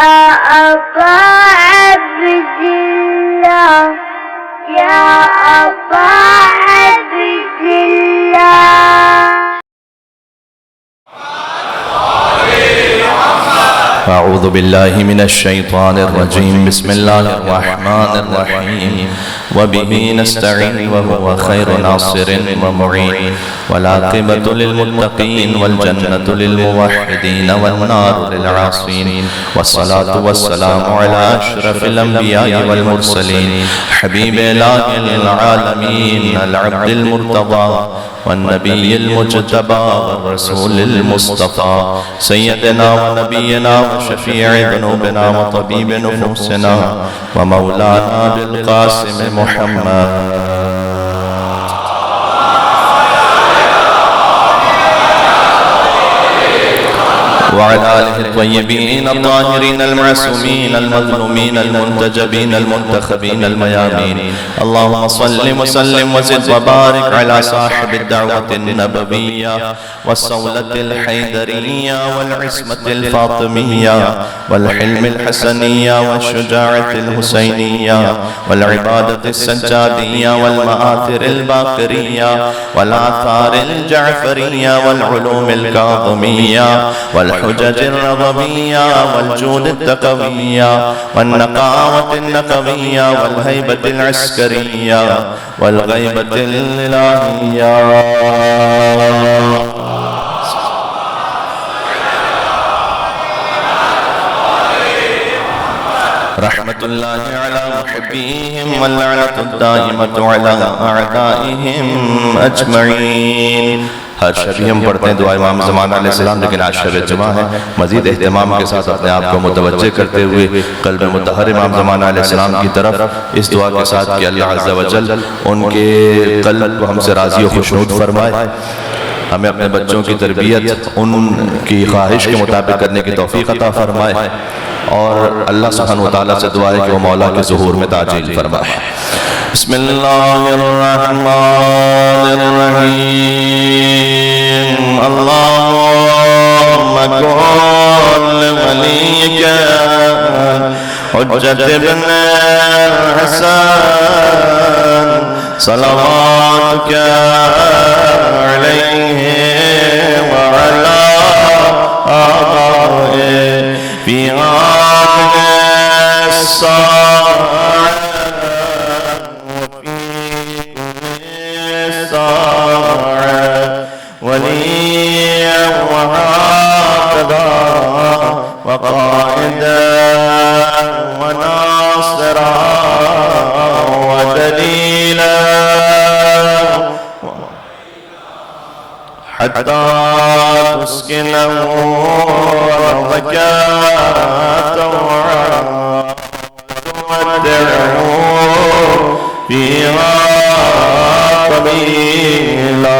أبا عبد الله يا أبا عبد الله. أعوذ بالله من الشيطان الرجيم. بسم الله الرحمن الرحيم. وبه نستعين وهو خير ناصر ومعين، والعاقبة للمتقين والجنة للموحدين والنار للعاصين، والصلاة والسلام على أشرف الأنبياء والمرسلين حبيب إله العالمين العبد المرتضى والنبي المجتبى والرسول المصطفى سيدنا ونبينا وشفيع ذنوبنا وطبيب نفوسنا ومولانا بالقاسم محمد وعلى آله الطيبين الطاهرين المعصومين المظلومين المنتجبين المنتخبين الميامين. اللهم صل وسلم وزد وبارك على صاحب الدعوة النبوية والصولة الحيدرية والعصمة الفاطمية والحلم الحسنية والشجاعة الحسينية والعبادة السجادية والمآثر الباقرية والآثار الجعفرية والعلوم الكاظمية والحجج الرضبية والجود التقوية والنقاوة النقوية والهيبة العسكرية والغيبة الإلهية. رحمة الله على محبيهم واللعنة الدائمة على أعدائهم أجمعين. ہر شب ہم پڑھتے ہیں دعا امام زمانہ علیہ السلام، لیکن آج شب جمعہ ہے. مزید اہتمام کے ساتھ اپنے آپ کو متوجہ کرتے ہوئے قلب مطہر امام زمانہ علیہ السلام کی طرف اس دعا کے ساتھ کہ اللہ عز و جل ان کے قلب کو ہم سے راضی و خوشنود فرمائے، ہمیں اپنے بچوں کی تربیت ان کی خواہش کے مطابق کرنے کی توفیق عطا فرمائے، اور اللہ سبحانہ وتعالیٰ سے دعا ہے کہ وہ مولا کے ظہور میں تعجیل فرمائے. بسم اللہ الرحمن الرحیم. اللہم کن ولیک حجت ابن حسن صلواتک علیہ وعلا آبائے فی آخر الساعة وفی الساعة وليا وهكذا وقائدا وناصرا ودليلا حتى تسكنه أرضك طوعا وتمتعه فيها طويلا.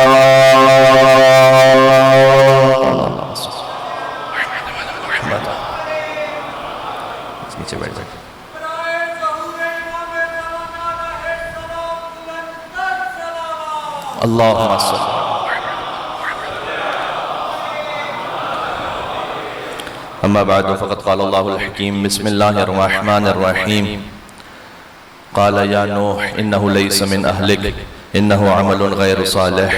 اللهم صل. أما بعد فقد قال الله الحكيم. بسم الله الرحمن الرحيم. قال يا نوح إنه ليس من أهلك إنه عمل غير صالح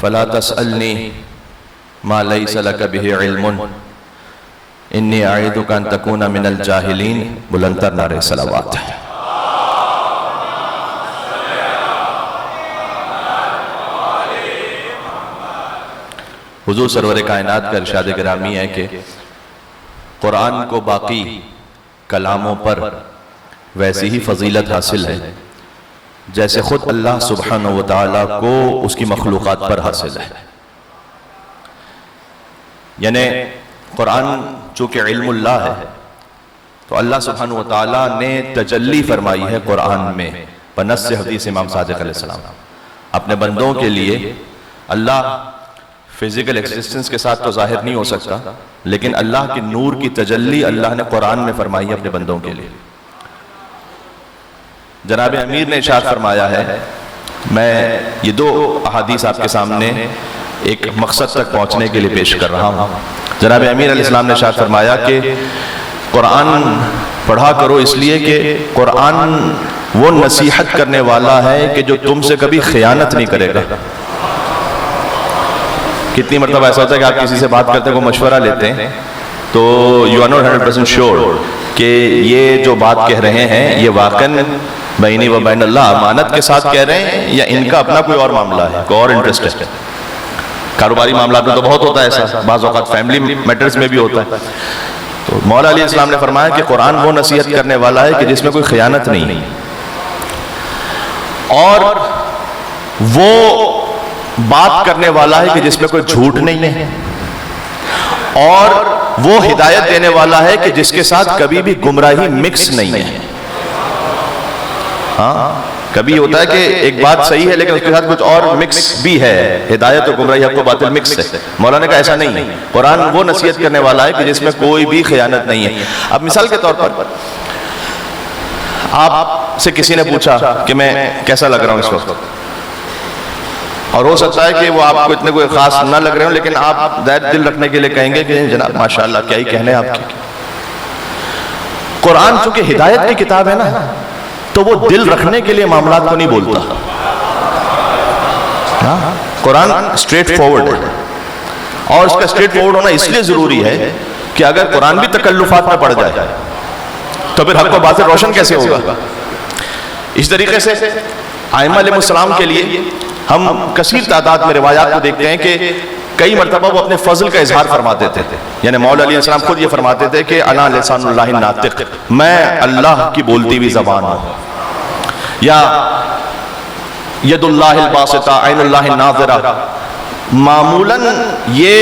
فلا تسألني ما ليس لك به علم إني أعيذك أن تكون من الجاهلين. بلندتر نعرہ صلوات. حضور سرور کائنات کا ارشاد گرامی ہے کہ قرآن کو باقی کلاموں پر ویسی ہی فضیلت حاصل ہے جیسے خود اللہ سبحانہ وتعالیٰ کو اس کی مخلوقات پر حاصل ہے. یعنی قرآن چونکہ علم اللہ ہے تو اللہ سبحانہ وتعالیٰ نے تجلی فرمائی ہے قرآن میں بنص حدیث امام صادق علیہ السلام. اپنے بندوں کے لیے اللہ فزیکل ایگزسٹنس کے ساتھ تو ظاہر نہیں ہو سکتا، لیکن اللہ کی نور کی تجلی اللہ نے قرآن میں فرمائی ہے اپنے بندوں کے لیے. جناب امیر نے ارشاد فرمایا ہے، میں یہ دو احادیث آپ کے سامنے ایک مقصد تک پہنچنے کے لیے پیش کر رہا ہوں. جناب امیر علیہ السلام نے ارشاد فرمایا کہ قرآن پڑھا کرو اس لیے کہ قرآن وہ نصیحت کرنے والا ہے کہ جو تم سے کبھی خیانت نہیں کرے گا. کتنی مرتبہ ایسا ہوتا ہے کہ آپ کسی سے بات کرتے ہیں کوئی مشورہ لیتے ہیں تو یو آر ناٹ 100% شیور کہ یہ جو بات کہہ رہے ہیں یہ واقعاً بینی و بین اللہ امانت کے ساتھ کہہ رہے ہیں یا ان کا اپنا کوئی اور معاملہ ہے, کوئی اور انٹرسٹ ہے. کاروباری معاملات میں تو بہت ہوتا ہے ایسا, بعض اوقات فیملی میٹرز میں بھی ہوتا ہے. تو مولا علیہ السلام نے فرمایا کہ قرآن وہ نصیحت کرنے والا ہے کہ جس میں کوئی خیانت نہیں, اور وہ بات کرنے والا ہے کہ جس میں کوئی جھوٹ نہیں ہے, اور وہ ہدایت دینے والا ہے کہ جس کے ساتھ کبھی بھی گمراہی مکس نہیں ہے. ہاں کبھی ہوتا ہے کہ ایک بات صحیح ہے لیکن اس کے ساتھ کچھ اور مکس بھی ہے, ہدایت و گمراہی حق و باطل مکس ہے. مولانا کا ایسا نہیں ہے, قرآن وہ نصیحت کرنے والا ہے کہ جس میں کوئی بھی خیانت نہیں ہے. اب مثال کے طور پر آپ سے کسی نے پوچھا کہ میں کیسا لگ رہا ہوں اس وقت, اور ہو سکتا ہے کہ وہ آپ کو اتنے کوئی خاص نہ لگ رہے ہوں لیکن آپ دل رکھنے کے لیے کہیں گے کہ جناب ماشاءاللہ کیا ہی کہنے آپ کی. قرآن چونکہ ہدایت کی کتاب ہے نا تو وہ دل رکھنے کے لیے معاملات کو نہیں بولتا. قرآن اسٹریٹ فارورڈ ہے, اور اس کا اسٹریٹ فارورڈ ہونا اس لیے ضروری ہے کہ اگر قرآن بھی تکلفات میں پڑ جائے تو پھر حق و باطل روشن کیسے ہوگا. اس طریقے سے ائمہ علیہ السلام کے لیے ہم کثیر تعداد میں روایات کو دیکھتے ہیں کہ کئی مرتبہ وہ اپنے فضل کا اظہار فرماتے تھے. یعنی مولا علیہ السلام خود یہ فرماتے تھے کہ انا لسان اللہ الناطق, میں اللہ کی بولتی ہوئی زبان ہوں, یا ید اللہ الباسطہ عین اللہ الناظرہ. معمولاً یہ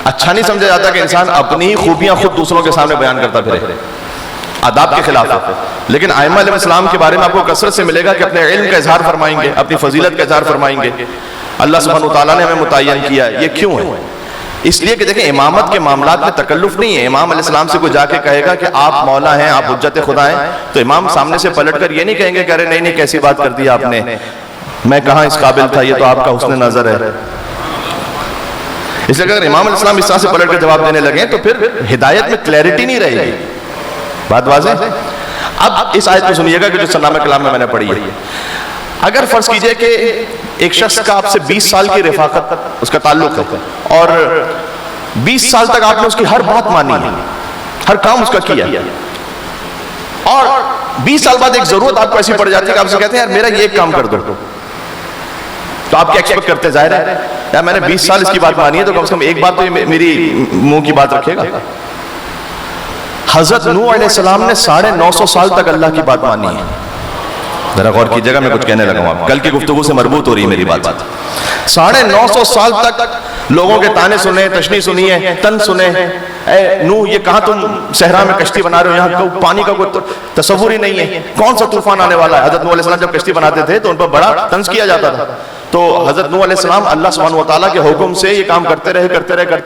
اچھا نہیں سمجھا جاتا کہ انسان اپنی خوبیاں خود دوسروں کے سامنے بیان کرتا پھرے, آداب کے خلاف ہے. لیکن ائمہ علیہ السلام کے بارے میں آپ کو کثرت سے ملے گا کہ اپنے علم کا اظہار فرمائیں گے, اپنی فضیلت کا اظہار فرمائیں گے. اللہ سبحانہ وتعالیٰ نے ہمیں متعین کیا ہے. یہ کیوں ہے؟ اس لیے کہ دیکھیں امامت کے معاملات میں تکلف نہیں ہے. امام علیہ السلام سے کوئی جا کے کہے گا کہ آپ مولا ہیں, آپ حجت خدا ہیں, تو امام سامنے سے پلٹ کر یہ نہیں کہیں گے کہ ارے نہیں کیسی بات کر دی آپ نے, میں کہاں اس قابل تھا, یہ تو آپ کا حسن نظر ہے. اس لیے اگر امام علیہ السلام اس طرح سے پلٹ کر جواب دینے لگے تو پھر ہدایت میں کلیئرٹی نہیں رہے گی. بات واضح ہے؟ اب اس آیت کو سنیے گا کہ جو سلام کلام میں نے پڑھی ہے. اگر فرض کیجئے کہ ایک شخص کا آپ سے 20 سال کی رفاقت اس کا تعلق ہے, اور 20 سال تک آپ نے اس کی ہر بات مانی ہے, ہر کام اس کا کیا, اور 20 سال بعد ایک ضرورت آپ کو ایسی پڑ جاتی ہے کہ آپ سے کہتے ہیں یار میرا یہ ایک کام کر دو, تو آپ کیا ایکسپیکٹ کرتے؟ ظاہر ہے یار میں نے 20 سال اس کی بات مانی ہے تو کم سے کم ایک بات تو میری منہ کی بات رکھے گا. حضرت نوح علیہ السلام نے 950 سال تک اللہ کی بات مانی ہے. ذرا غور کیجیے گا, میں کچھ کہنے لگا ہوں, کل کی گفتگو سے مربوط ہو رہی ہے میری بات. 950 سال تک لوگوں کے تانے سنے, تشنی سنی ہے, تن سنے, اے نوح یہ کہاں تم صحرا میں کشتی بنا رہے ہو, یہاں پانی کا کوئی تصور ہی نہیں ہے, کون سا طوفان آنے والا ہے. حضرت نوح علیہ السلام جب کشتی بناتے تھے تو ان پر بڑا طنز کیا جاتا تھا. تو حضرت نوح علیہ السلام اللہ سبحانہ وتعالیٰ کے حکم سے یہ کام کرتے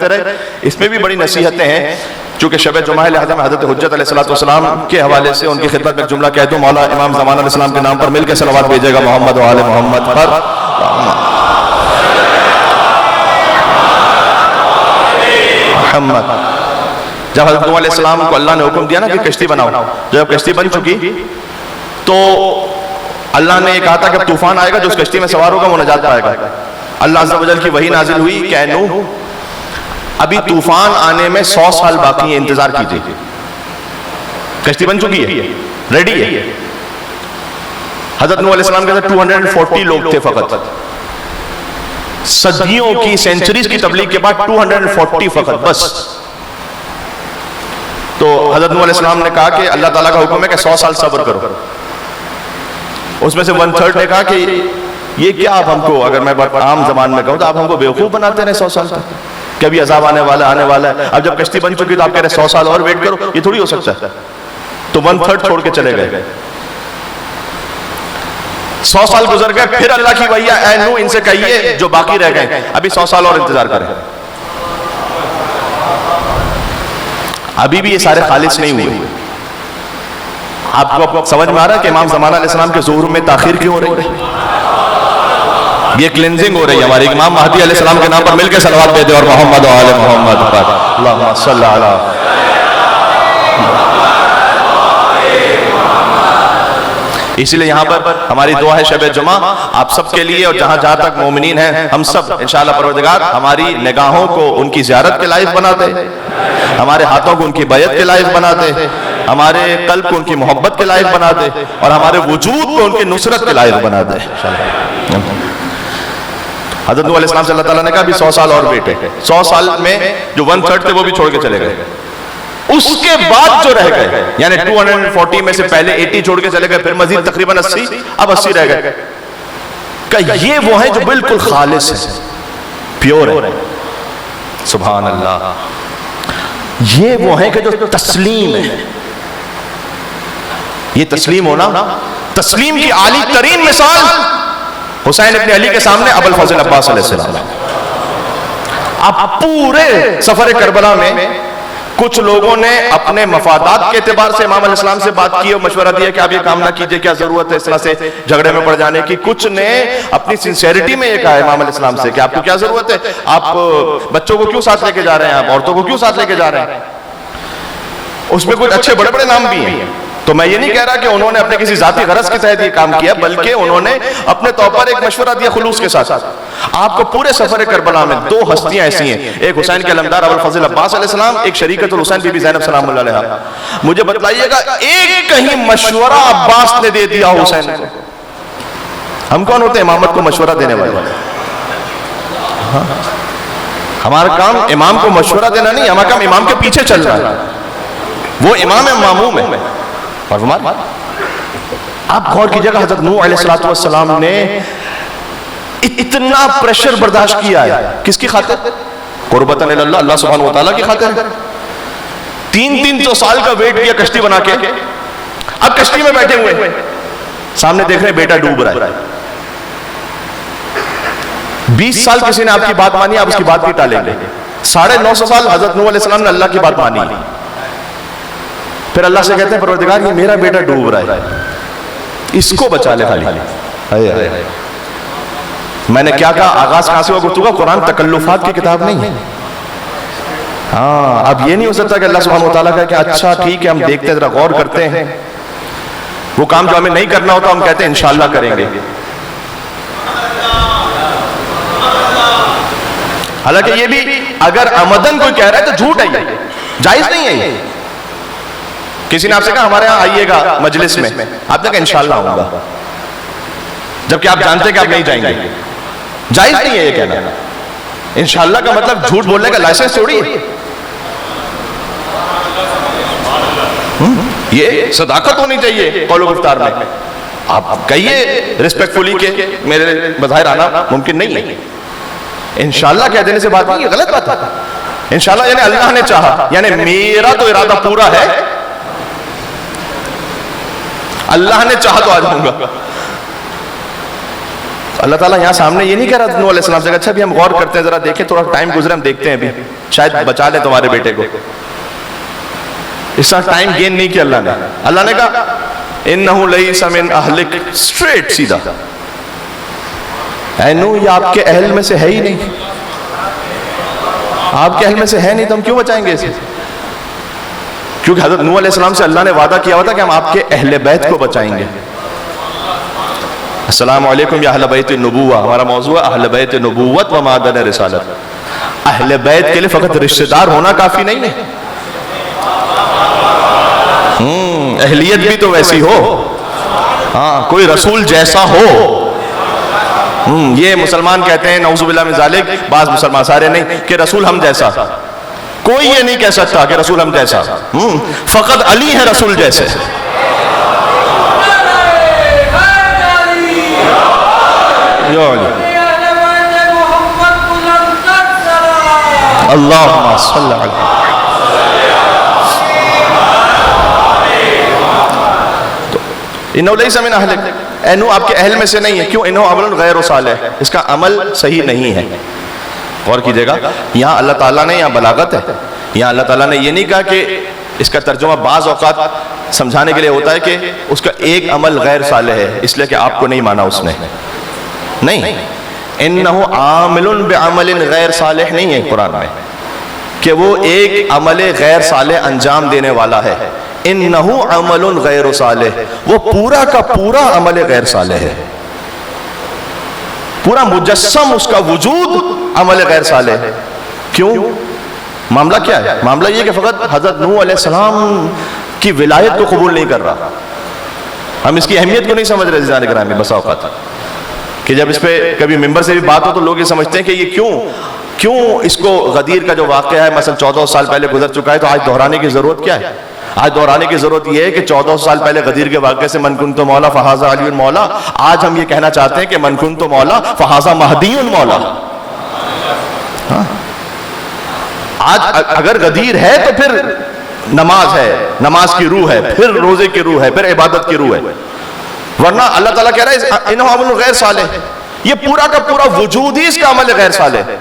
رہے. اس میں بھی بڑی نصیحتیں ہیں. چونکہ شب جمعہ لہذا میں حضرت حجت علیہ السلام کے حوالے سے ان کی خدمت میں جملہ کہہ دوں. مولا امام زمان علیہ السلام کے نام پر مل کے صلوات بھیجے گا محمد و آل محمد پر. محمد. جب حضرت نوح علیہ السلام کو اللہ نے حکم دیا نا کہ کشتی بناؤ, جب کشتی بن چکی تو اللہ نے یہ کہا تھا کہ اب طوفان آئے گا, جو اس کشتی میں سوار ہوگا وہ نجات پائے گا. اللہ عز و جل کی وحی نازل ہوئی کہ اے نوح ابھی طوفان آنے میں 100 سال باقی ہے, انتظار کیجیے. کشتی بن چکی ہے, ریڈی ہے. حضرت نوح علیہ السلام کے ساتھ 240 لوگ تھے فقط. صدیوں کی سینچریز کی تبلیغ کے بعد 240 فقط بس. تو حضرت نوح علیہ السلام نے کہا کہ اللہ تعالیٰ کا حکم ہے کہ 100 سال صبر کرو. اس میں سے 1/3 نے کہا کہ یہ کیا آپ ہم کو, اگر میں عام زبان میں کہوں تو آپ ہم کو بیوقوف بناتے رہے 100 سال تک, کبھی عذاب آنے والا ہے. اب جب کشتی بن چکی تو آپ کہہ رہے 100 سال اور ویٹ کرو, یہ تھوڑی ہو سکتا ہے. تو 1/3 چھوڑ کے چلے گئے. 100 سال گزر گئے, پھر اللہ کی وحی اے نوح ان سے کہیے جو باقی رہ گئے ابھی 100 سال اور انتظار کریں. ابھی بھی یہ سارے خالص نہیں ہوئے. آپ کو سمجھ میں آ رہا ہے کہ امام زمان علیہ السلام کے ظہور میں تاخیر کیوں ہو رہی ہے؟ یہ کلینزنگ ہو رہی ہے ہماری. امام مہدی علیہ السلام کے نام پر مل کے صلوات دے دیں اور محمد و آل محمد پر اللہم صلی علی. اسی لیے یہاں پر ہماری دعا ہے شب جمعہ آپ سب کے لیے اور جہاں جہاں تک مومنین ہیں ہم سب انشاءاللہ پروردگار ہماری نگاہوں کو ان کی زیارت کے لائق بنا دے, ہمارے ہاتھوں کو ان کی بیعت کے لائق بنا دے, ہمارے قلب کو ان کی محبت کے لائق بنا دے اور ہمارے وجود کو ان کی نصرت کے لائق بنا دے. حضرت نوح علیہ السلام سے اللہ تعالیٰ نے کہا بھی 100 سال اور ویٹ ہے. 100 سال میں جو 1/3 تھے وہ بھی چھوڑ کے چلے گئے. اس کے بعد جو رہ گئے یعنی 240 میں سے پہلے 80 چھوڑ کے چلے گئے, پھر مزید تقریباً 80, اب 80 رہ گئے. کہ یہ وہ ہیں جو بالکل خالص ہیں, پیور ہیں. سبحان اللہ. یہ وہ ہیں کہ جو تسلیم ہے. یہ تسلیم ہونا, تسلیم کی عالی ترین مثال حسین ابن علی کے سامنے ابو الفضل عباس علیہ السلام. اب پورے سفر کربلا میں کچھ لوگوں نے اپنے مفادات کے اعتبار سے امام علیہ السلام سے بات کی اور مشورہ دیا کہ آپ یہ کام نہ کیجئے, کیا ضرورت ہے اس طرح سے جھگڑے میں پڑ جانے کی. کچھ نے اپنی سنسیریٹی میں یہ کہا امام علیہ السلام سے کہ آپ کو کیا ضرورت ہے, آپ بچوں کو کیوں ساتھ لے کے جا رہے ہیں, آپ عورتوں کو کیوں ساتھ لے کے جا رہے ہیں. اس میں کچھ اچھے بڑے بڑے نام بھی ہیں. تو میں یہ نہیں کہہ رہا کہ انہوں نے اپنے کسی ذاتی غرض کے تحت یہ کام کیا, بلکہ انہوں نے اپنے طور پر ایک مشورہ دیا خلوص کے ساتھ. آپ کو پورے سفر کربلا میں 2 ہستیاں ایسی ہیں, ایک حسین کے علمدار ابو الفضل عباس علیہ السلام, ایک شریکت الحسین بی بی زینب سلام اللہ علیہا. مجھے بتلائیے گا ایک کہیں مشورہ عباس نے دے دیا حسین کو. ہم کون ہوتے ہیں امامت کو مشورہ دینے والے؟ ہمارا کام امام کو مشورہ دینا نہیں, ہمارا کام امام کے پیچھے چل رہا ہے. وہ امام ہے, معموم ہے. آپ غور کیجئے گا حضرت نوح علیہ السلام نے اتنا پریشر برداشت کیا ہے. کس کی خاطر؟ قربتاً اللہ, اللہ سبحانہ وتعالیٰ کی خاطر. 300 سال کا ویٹ کیا کشتی بنا کے. اب کشتی میں بیٹھے ہوئے سامنے دیکھ رہے ہیں بیٹا ڈوب رہا ہے. 20 سال کسی نے آپ کی بات مانی, آپ اس کی بات بھی ٹالیں گے. 950 سال حضرت نوح علیہ السلام نے اللہ کی بات مانی. پھر اللہ سے کہتے ہیں پروردگار یہ میرا بیٹا ڈوب رہا ہے, اس کو بچا لے خالی. میں نے کیا کہا, آغاز کہاں سے ہوا گفتگو کا؟ قرآن تکلفات کی کتاب نہیں ہے. ہاں, اب یہ نہیں ہو سکتا کہ اللہ سبحانہ وتعالیٰ کہے کہ اچھا ٹھیک ہے ہم دیکھتے ہیں, ذرا غور کرتے ہیں. وہ کام جو ہمیں نہیں کرنا ہوتا ہم کہتے ہیں انشاءاللہ کریں گے. حالانکہ یہ بھی اگر عمدن کوئی کہہ رہا ہے تو جھوٹ ہے, یہ جائز نہیں ہے. یہ کسی نے آپ سے کہا ہمارے ہاں آئیے گا مجلس میں, آپ نے کہا انشاءاللہ آؤں گا, جبکہ آپ جانتے ہیں کہ آپ نہیں جائیں گے. جائز نہیں ہے یہ کہنا. انشاءاللہ کا مطلب جھوٹ بولنے کا لائسنس چھوڑی ہے. یہ صداقت ہونی چاہیے قول و گفتار میں. آپ کہیے ریسپیکٹفلی کہ میرے بظاہر آنا ممکن نہیں ہے. انشاءاللہ کہہ دینے سے بات نہیں, غلط بات ہے. انشاءاللہ یعنی اللہ نے چاہا, یعنی میرا تو ارادہ پورا ہے, اللہ نے چاہا تو آ جاؤں گا. اللہ تعالیٰ یہاں سامنے یہ نہیں کہہ رہا نوح علیہ السلام سے کہ اچھا بھی ہم غور کرتے ہیں, ذرا دیکھیں, تھوڑا ٹائم گزرے, ہم دیکھتے ہیں, ابھی شاید بچا لیں تمہارے بیٹے کو. اس طرح ٹائم گین نہیں کیا اللہ نے. اللہ نے کہا انہو لیس من اہلک, سٹریٹ سیدھا. اے نوح یہ آپ کے اہل میں سے ہے ہی نہیں, آپ کے اہل میں سے ہے نہیں, تو ہم کیوں بچائیں گے اسے؟ کیونکہ حضرت نوح علیہ السلام سے اللہ نے وعدہ کیا ہوا تھا کہ ہم آپ کے اہل بیت کو بچائیں گے. السلام علیکم یا اہل بیت النبوہ, ہمارا موضوع ہے اہل بیت نبوت و معدن رسالت. اہل بیت کے لئے فقط رشتہ دار ہونا کافی نہیں ہے, اہلیت بھی تو ویسی ہو, ہاں کوئی رسول جیسا ہو. یہ مسلمان کہتے ہیں نعوذ باللہ من ذالک, بعض مسلمان, سارے نہیں, کہ رسول ہم جیسا. کوئی یہ نہیں کہہ سکتا کہ رسول ہم جیسا. فقط علی ہے رسول جیسے. اللہم صلی علیہ. انہو لیس من اہلک, اے نوح آپ کے اہل میں سے نہیں ہے. کیوں؟ انہو عمل غیر صالح, اس کا عمل صحیح نہیں ہے. غور کیجئے گا, یہاں اللہ تعالیٰ نے, یہاں بلاغت ہے, یہاں اللہ تعالیٰ نے یہ نہیں کہا کہ اس کا ترجمہ بعض اوقات سمجھانے کے لیے ہوتا ہے کہ اس کا ایک عمل غیر صالح ہے اس لیے کہ آپ کو نہیں مانا اس نے. نہیں, انہو عامل بعمل غیر صالح نہیں ہے قرآن میں کہ وہ ایک عمل غیر صالح انجام دینے والا ہے. انہو عمل غیر صالح، وہ پورا کا پورا عمل غیر صالح ہے، پورا مجسم اس کا وجود عمل غیر صالح ہے. کیوں؟ معاملہ کیا ہے؟ معاملہ یہ کہ فقط حضرت نوح علیہ السلام کی ولایت کو قبول نہیں کر رہا. ہم اس کی اہمیت کو نہیں سمجھ رہے عزیزان گرامی. بسا اوقات کہ جب اس پہ کبھی ممبر سے بھی بات ہو تو لوگ یہ سمجھتے ہیں کہ یہ کیوں اس کو غدیر کا جو واقعہ ہے مثلا 14 سال پہلے گزر چکا ہے تو آج دہرانے کی ضرورت کیا ہے؟ آج دہرانے کی ضرورت یہ ہے کہ 14 سال پہلے غدیر کے واقعے سے من کنت مولا فہذا علی مولا، آج ہم یہ کہنا چاہتے ہیں کہ من کنت مولا فہذا مہدی مولا. آج اگر غدیر ہے تو پھر نماز ہے، نماز کی روح ہے، پھر روزے کی روح ہے، پھر عبادت کی روح ہے. ورنہ اللہ تعالیٰ کہہ رہا ہے انہو عمل غیر صالح، یہ پورا کا پورا وجود ہی اس کا عمل غیر صالح ہے.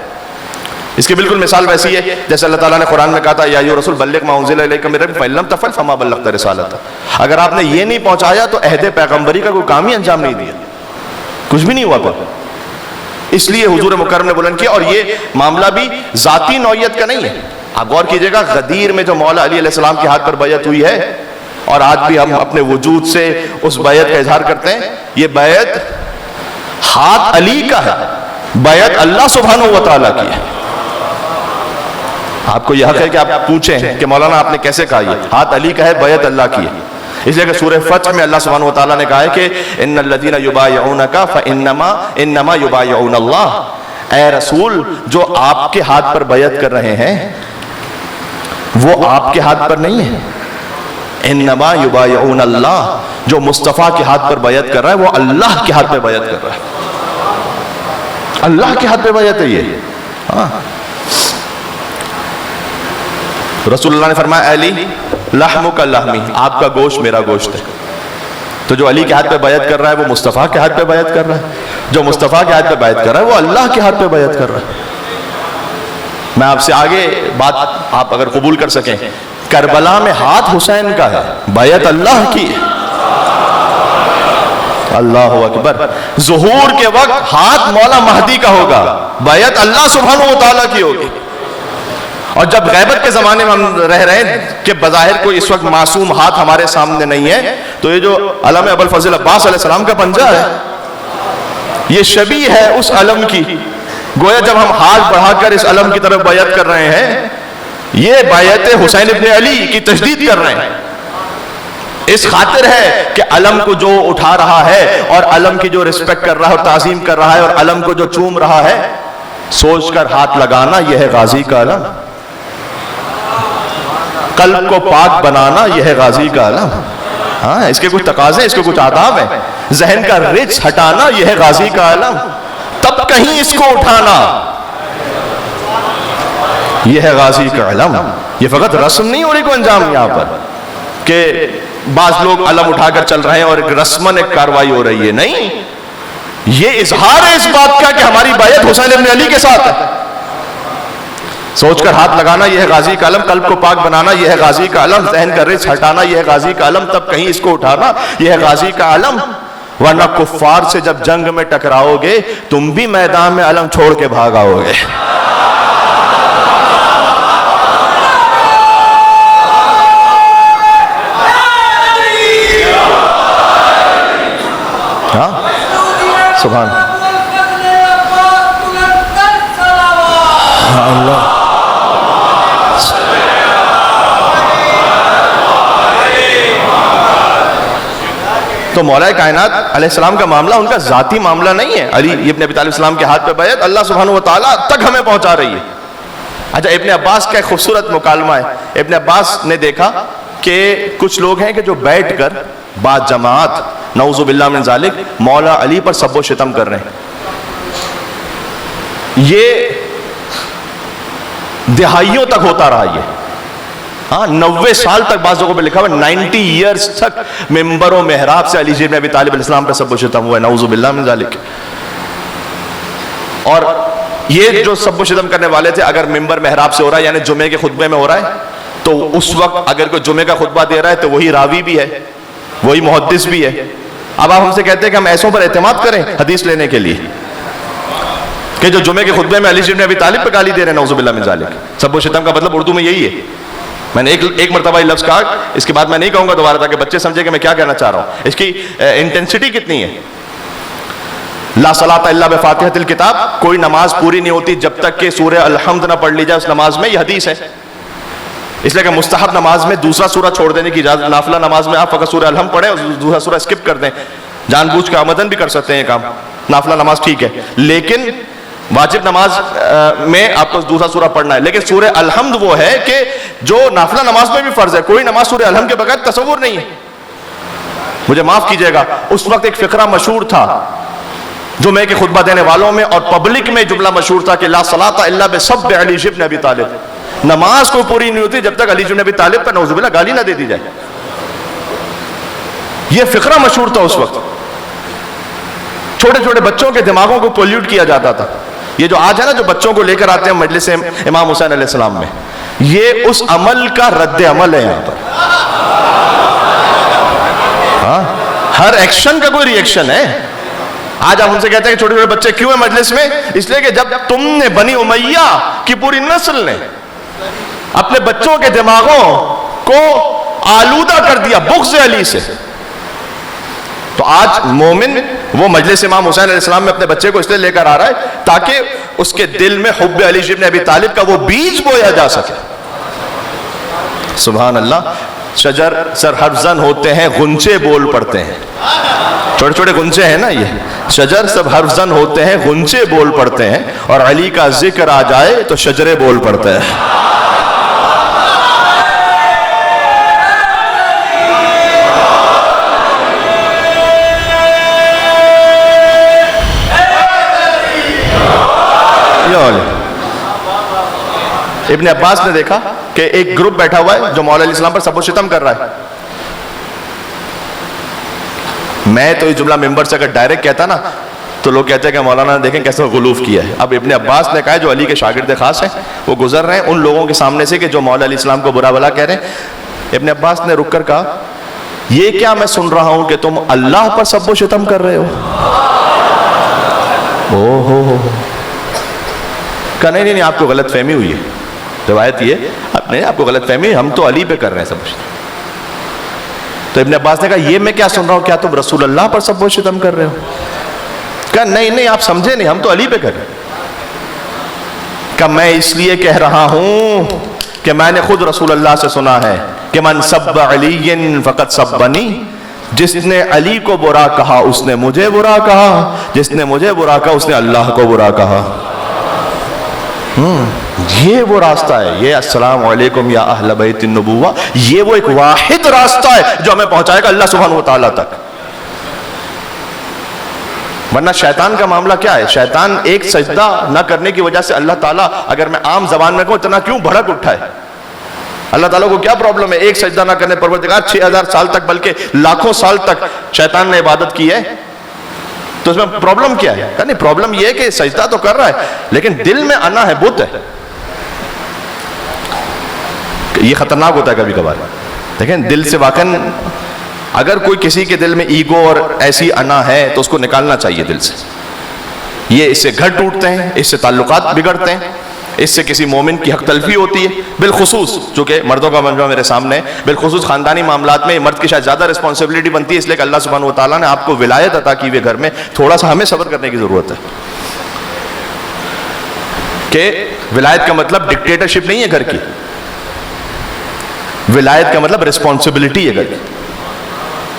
اس کی بالکل مثال ویسی ہے جیسے اللہ تعالیٰ نے قرآن میں کہا تھا یا ایھا الرسول بلغ ما انزل الیک من ربک فإن لم تفعل فما بلغت رسالتہ. اگر آپ نے یہ نہیں پہنچایا تو عہد پیغمبری کا کوئی کام ہی انجام نہیں دیا، کچھ بھی نہیں ہوا. پھر اس لیے حضور مکرم نے بلند کیا. اور یہ معاملہ بھی ذاتی نوعیت کا نہیں ہے. آپ غور کیجئے گا غدیر میں جو مولا علی علیہ السلام کے ہاتھ پر بیعت ہوئی ہے اور آج بھی ہم اپنے وجود سے اس بیعت کا اظہار کرتے ہیں، یہ بیعت ہاتھ علی کا ہے، بیعت اللہ سبحانہ و تعالیٰ کی ہے. آپ کو یہ حق ہے کہ آپ پوچھیں کہ مولانا آپ نے کیسے کہا یہ ہاتھ علی کا ہے، بیعت اللہ کی ہے. اس لیے کہ سورہ فتح میں اللہ سبحانہ و تعالیٰ نے کہا ہے کہ ان الذین یبایعونک فانما یبایعون اللہ. اے رسول جو آپ کے ہاتھ پر بیعت کر رہے ہیں وہ آپ کے ہاتھ پر نہیں ہے. انما یبایعون اللہ، جو مصطفیٰ کے ہاتھ پر بیعت کر رہا ہے وہ اللہ کے ہاتھ پہ بیعت کر رہا ہے. اللہ کے ہاتھ پہ بیعت ہے یہ. رسول اللہ نے فرمایا علی لحمک لحمی، آپ کا گوشت میرا گوشت ہے. تو جو علی کے ہاتھ پہ بیعت کر رہا ہے وہ مصطفیٰ کے ہاتھ پہ بیعت کر رہا ہے، جو مصطفیٰ کے ہاتھ پہ بیعت کر رہا ہے وہ اللہ کے ہاتھ پہ بیعت کر رہا ہے. میں آپ سے آگے بات آپ اگر قبول کر سکیں، کربلا میں ہاتھ حسین کا ہے، بیعت اللہ کی ہے. اللہ اکبر. ظہور کے وقت ہاتھ مولا مہدی کا ہوگا، بیعت اللہ سبحانہ و تعالیٰ کی ہوگی. اور جب غیبت کے زمانے میں ہم رہ رہے ہیں کہ بظاہر کوئی اس وقت معصوم ہاتھ ہمارے سامنے نہیں ہے، تو یہ جو علم ابو الفضل عباس علیہ السلام کا پنجہ ہے یہ شبیہ ہے اس علم کی. گویا جب ہم ہاتھ بڑھا کر اس علم کی طرف بیعت کر رہے ہیں یہ بیعت حسین ابن علی کی تجدید کر رہے ہیں. اس خاطر ہے کہ علم کو جو اٹھا رہا ہے اور علم کی جو رسپیکٹ کر رہا ہے اور تعظیم کر رہا ہے اور علم کو جو چوم رہا ہے، سوچ کر ہاتھ لگانا یہ ہے غازی کا علم. قلب کو پاک بنانا یہ ہے غازی کا علم. ہاں اس کے کچھ تقاضے، اس کے کچھ آداب ہیں. ذہن کا رچ ہٹانا یہ ہے غازی کا علم. تب کہیں اس کو اٹھانا یہ ہے غازی کا علم. یہ فقط رسم نہیں ہو رہی کوئی انجام یہاں پر کہ بعض لوگ علم اٹھا کر چل رہے ہیں اور ایک رسمن ایک کاروائی ہو رہی ہے. نہیں، یہ اظہار ہے اس بات کا کہ ہماری بیعت حسین ابن علی کے ساتھ ہے. سوچ کر ہاتھ لگانا یہ ہے غازی کا علم. قلب کو پاک بنانا یہ ہے غازی کا علم. ذہن کا رچ ہٹانا یہ ہے غازی کا علم. تب کہیں اس کو اٹھانا یہ ہے غازی کا علم. ورنہ کفار سے جب جنگ میں ٹکراؤ گے تم بھی میدان میں علم چھوڑ کے بھاگ آؤ گے. ہاں سبحان اللہ. تو مولا کائنات علیہ السلام کا معاملہ ان کا ذاتی معاملہ نہیں ہے. علی ابن ابی طالب السلام کے ہاتھ پہ بیعت اللہ سبحانہ و تعالیٰ تک ہمیں پہنچا رہی ہے. اچھا ابن عباس کا ایک خوبصورت مکالمہ ہے. ابن عباس نے دیکھا کہ کچھ لوگ ہیں کہ جو بیٹھ کر بعض جماعت نعوذ باللہ من ذالک مولا علی پر سب و شتم کر رہے ہیں. یہ دہائیوں تک ہوتا رہا. یہ 90 سال تک بعض لوگوں پہ لکھا ہوا 90 ایئرز تک ممبر و محراب سے علی ابن ابی طالب علیہ السلام پہ سب و شتم ہوا ہے. نعوذ باللہ من ذالک. اور یہ جو سب و شتم کرنے والے تھے اگر ممبر محراب سے ہو رہا ہے یعنی جمعے کے خطبے میں ہو رہا ہے تو اس وقت اگر کوئی جمعے کا خطبہ دے رہا ہے تو وہی راوی بھی ہے، وہی محدث بھی ہے. اب آپ ہم سے کہتے ہیں کہ ہم ایسوں پر اعتماد کریں حدیث لینے کے لیے. کہ جو جمعے کے خطبے میں علی ابن ابی طالب پہ گالی دے رہے ہیں، نعوذ باللہ من ذالک. سب و شتم کا مطلب اردو میں یہی ہے. میں نے ایک مرتبہ یہ لفظ کہا، اس کے بعد میں نہیں کہوں گا دوبارہ تاکہ بچے سمجھے کہ میں کیا کہنا چاہ رہا ہوں. اس کی انٹینسٹی کتنی ہے. لا صلاۃ الا بفاتحۃ الکتاب، کوئی نماز پوری نہیں ہوتی جب تک کہ سورہ الحمد نہ پڑھ لی جائے اس نماز میں. یہ حدیث ہے. اس لیے کہ مستحب نماز میں دوسرا سورہ چھوڑ دینے کی اجازت. نافلہ نماز میں آپ فقط سورہ الحمد پڑھیں اور دوسرا سورہ اسکپ کر دیں. جان بوجھ کے آمدن بھی کر سکتے ہیں یہ کام. نافلہ نماز ٹھیک ہے، لیکن واجب نماز میں آپ کو دوسرا سورہ پڑھنا ہے. لیکن سورہ الحمد وہ ہے کہ جو نافلہ نماز میں بھی فرض ہے. کوئی نماز سورہ الحمد کے بغیر تصور نہیں ہے. مجھے معاف کیجئے گا، اس وقت ایک فقرہ مشہور تھا جمعے کے خطبہ دینے والوں میں اور پبلک میں جملہ مشہور تھا کہ لا صلاۃ الا بسب علی ابن ابی طالب. نماز کوئی پوری نہیں ہوتی جب تک علی ابن ابی طالب پر نعوذ باللہ گالی نہ دے دی جائے. یہ فقرہ مشہور تھا اس وقت. چھوٹے چھوٹے بچوں کے دماغوں کو پولیوٹ کیا جاتا تھا. یہ جو آج ہے نا جو بچوں کو لے کر آتے ہیں مجلس امام حسین علیہ السلام میں، یہ اس عمل کا رد عمل ہے. یہاں پر ہاں ہر ایکشن کا کوئی ری ایکشن ہے. آج آپ ان سے کہتے ہیں کہ چھوٹے چھوٹے بچے کیوں ہیں مجلس میں؟ اس لیے کہ جب تم نے بنی امیہ کی پوری نسل نے اپنے بچوں کے دماغوں کو آلودہ کر دیا بغض علی سے، تو آج مومن وہ مجلس امام حسین علیہ السلام میں اپنے بچے کو اس لیے لے کر آ رہا ہے تاکہ اس کے دل میں حب علی ابن ابی طالب کا وہ بیج بویا جا سکے. سبحان اللہ. شجر سرہرزن ہوتے ہیں، غنچے بول پڑتے ہیں. چھوٹے چھوٹے غنچے ہیں نا یہ. شجر سب ہرزن ہوتے ہیں، غنچے بول پڑتے ہیں، اور علی کا ذکر آ جائے تو شجرے بول پڑتے ہیں. ابن عباس نے دیکھا کہ ایک گروپ بیٹھا ہوا ہے جو مولا علیہ السلام پر سب و شتم کر رہا ہے. میں تو یہ جملہ ممبر سے اگر ڈائریکٹ کہتا نا تو لوگ کہتے ہیں کہ مولانا نے دیکھیں کیسے غلوف کیا ہے. اب ابن عباس نے کہا جو علی کے شاگرد خاص ہیں وہ گزر رہے ہیں ان لوگوں کے سامنے سے کہ جو مولا علیہ السلام کو برا بھلا کہہ رہے ہیں. ابن عباس نے رک کر کہا یہ کیا میں سن رہا ہوں کہ تم اللہ پر سب و شتم کر رہے ہو؟ کہا نہیں آپ کو غلط فہمی ہوئی ہے. روایت یہ نہیں آپ کو غلط فہمی، ہم تو علی پہ کر رہے ہیں سب و شتم. تو ابن عباس نے کہا یہ میں کیا سن رہا ہوں، کیا تم رسول اللہ پر سب و شتم کر رہے ہو؟ کہا نہیں آپ سمجھے نہیں، ہم تو علی پہ کر رہے ہیں. کہ میں اس لیے کہہ رہا ہوں کہ میں نے خود رسول اللہ سے سنا ہے کہ من سب علی فقط سبنی، جس نے علی کو برا کہا اس نے مجھے برا کہا، جس نے مجھے برا کہا اس نے اللہ کو برا کہا. یہ وہ راستہ ہے، یہ السلام علیکم یا اہل بیت النبوہ، یہ وہ ایک واحد راستہ ہے جو ہمیں پہنچائے گا اللہ سبحانہ و تعالیٰ تک. ورنہ شیطان کا معاملہ کیا ہے؟ شیطان ایک سجدہ نہ کرنے کی وجہ سے اللہ تعالیٰ، اگر میں عام زبان میں کہوں اتنا کیوں بھڑک اٹھا ہے؟ اللہ تعالیٰ کو کیا پرابلم ہے ایک سجدہ نہ کرنے؟ پروردگار 6000 سال تک بلکہ لاکھوں سال تک شیطان نے عبادت کی ہے، تو اس میں پرابلم کیا ہے؟ نہیں پرابلم یہ ہے کہ سجدہ تو کر رہا ہے لیکن دل میں انا ہے، بت ہے. یہ خطرناک ہوتا ہے کبھی کبھار. دیکھیں دل سے واقعاً اگر کوئی کسی کے دل میں ایگو اور ایسی انا ہے تو اس کو نکالنا چاہیے دل سے. یہ اس سے گھر ٹوٹتے ہیں، اس سے تعلقات بگڑتے ہیں، اس سے کسی مومن کی حق تلفی ہوتی ہے. بالخصوص چونکہ مردوں کا مجمع میرے سامنے ہے، بالخصوص خاندانی معاملات میں مرد کی شاید زیادہ رسپانسبلٹی بنتی ہے، اس لیے کہ اللہ سبحانہ و تعالیٰ نے آپ کو ولایت عطا کی ہوئے گھر میں تھوڑا سا ہمیں صبر کرنے کی ضرورت ہے. کہ ولایت کا مطلب ڈکٹیٹرشپ نہیں ہے گھر کی، ولایت کا مطلب رسپانسبلٹی ہے گھر کی.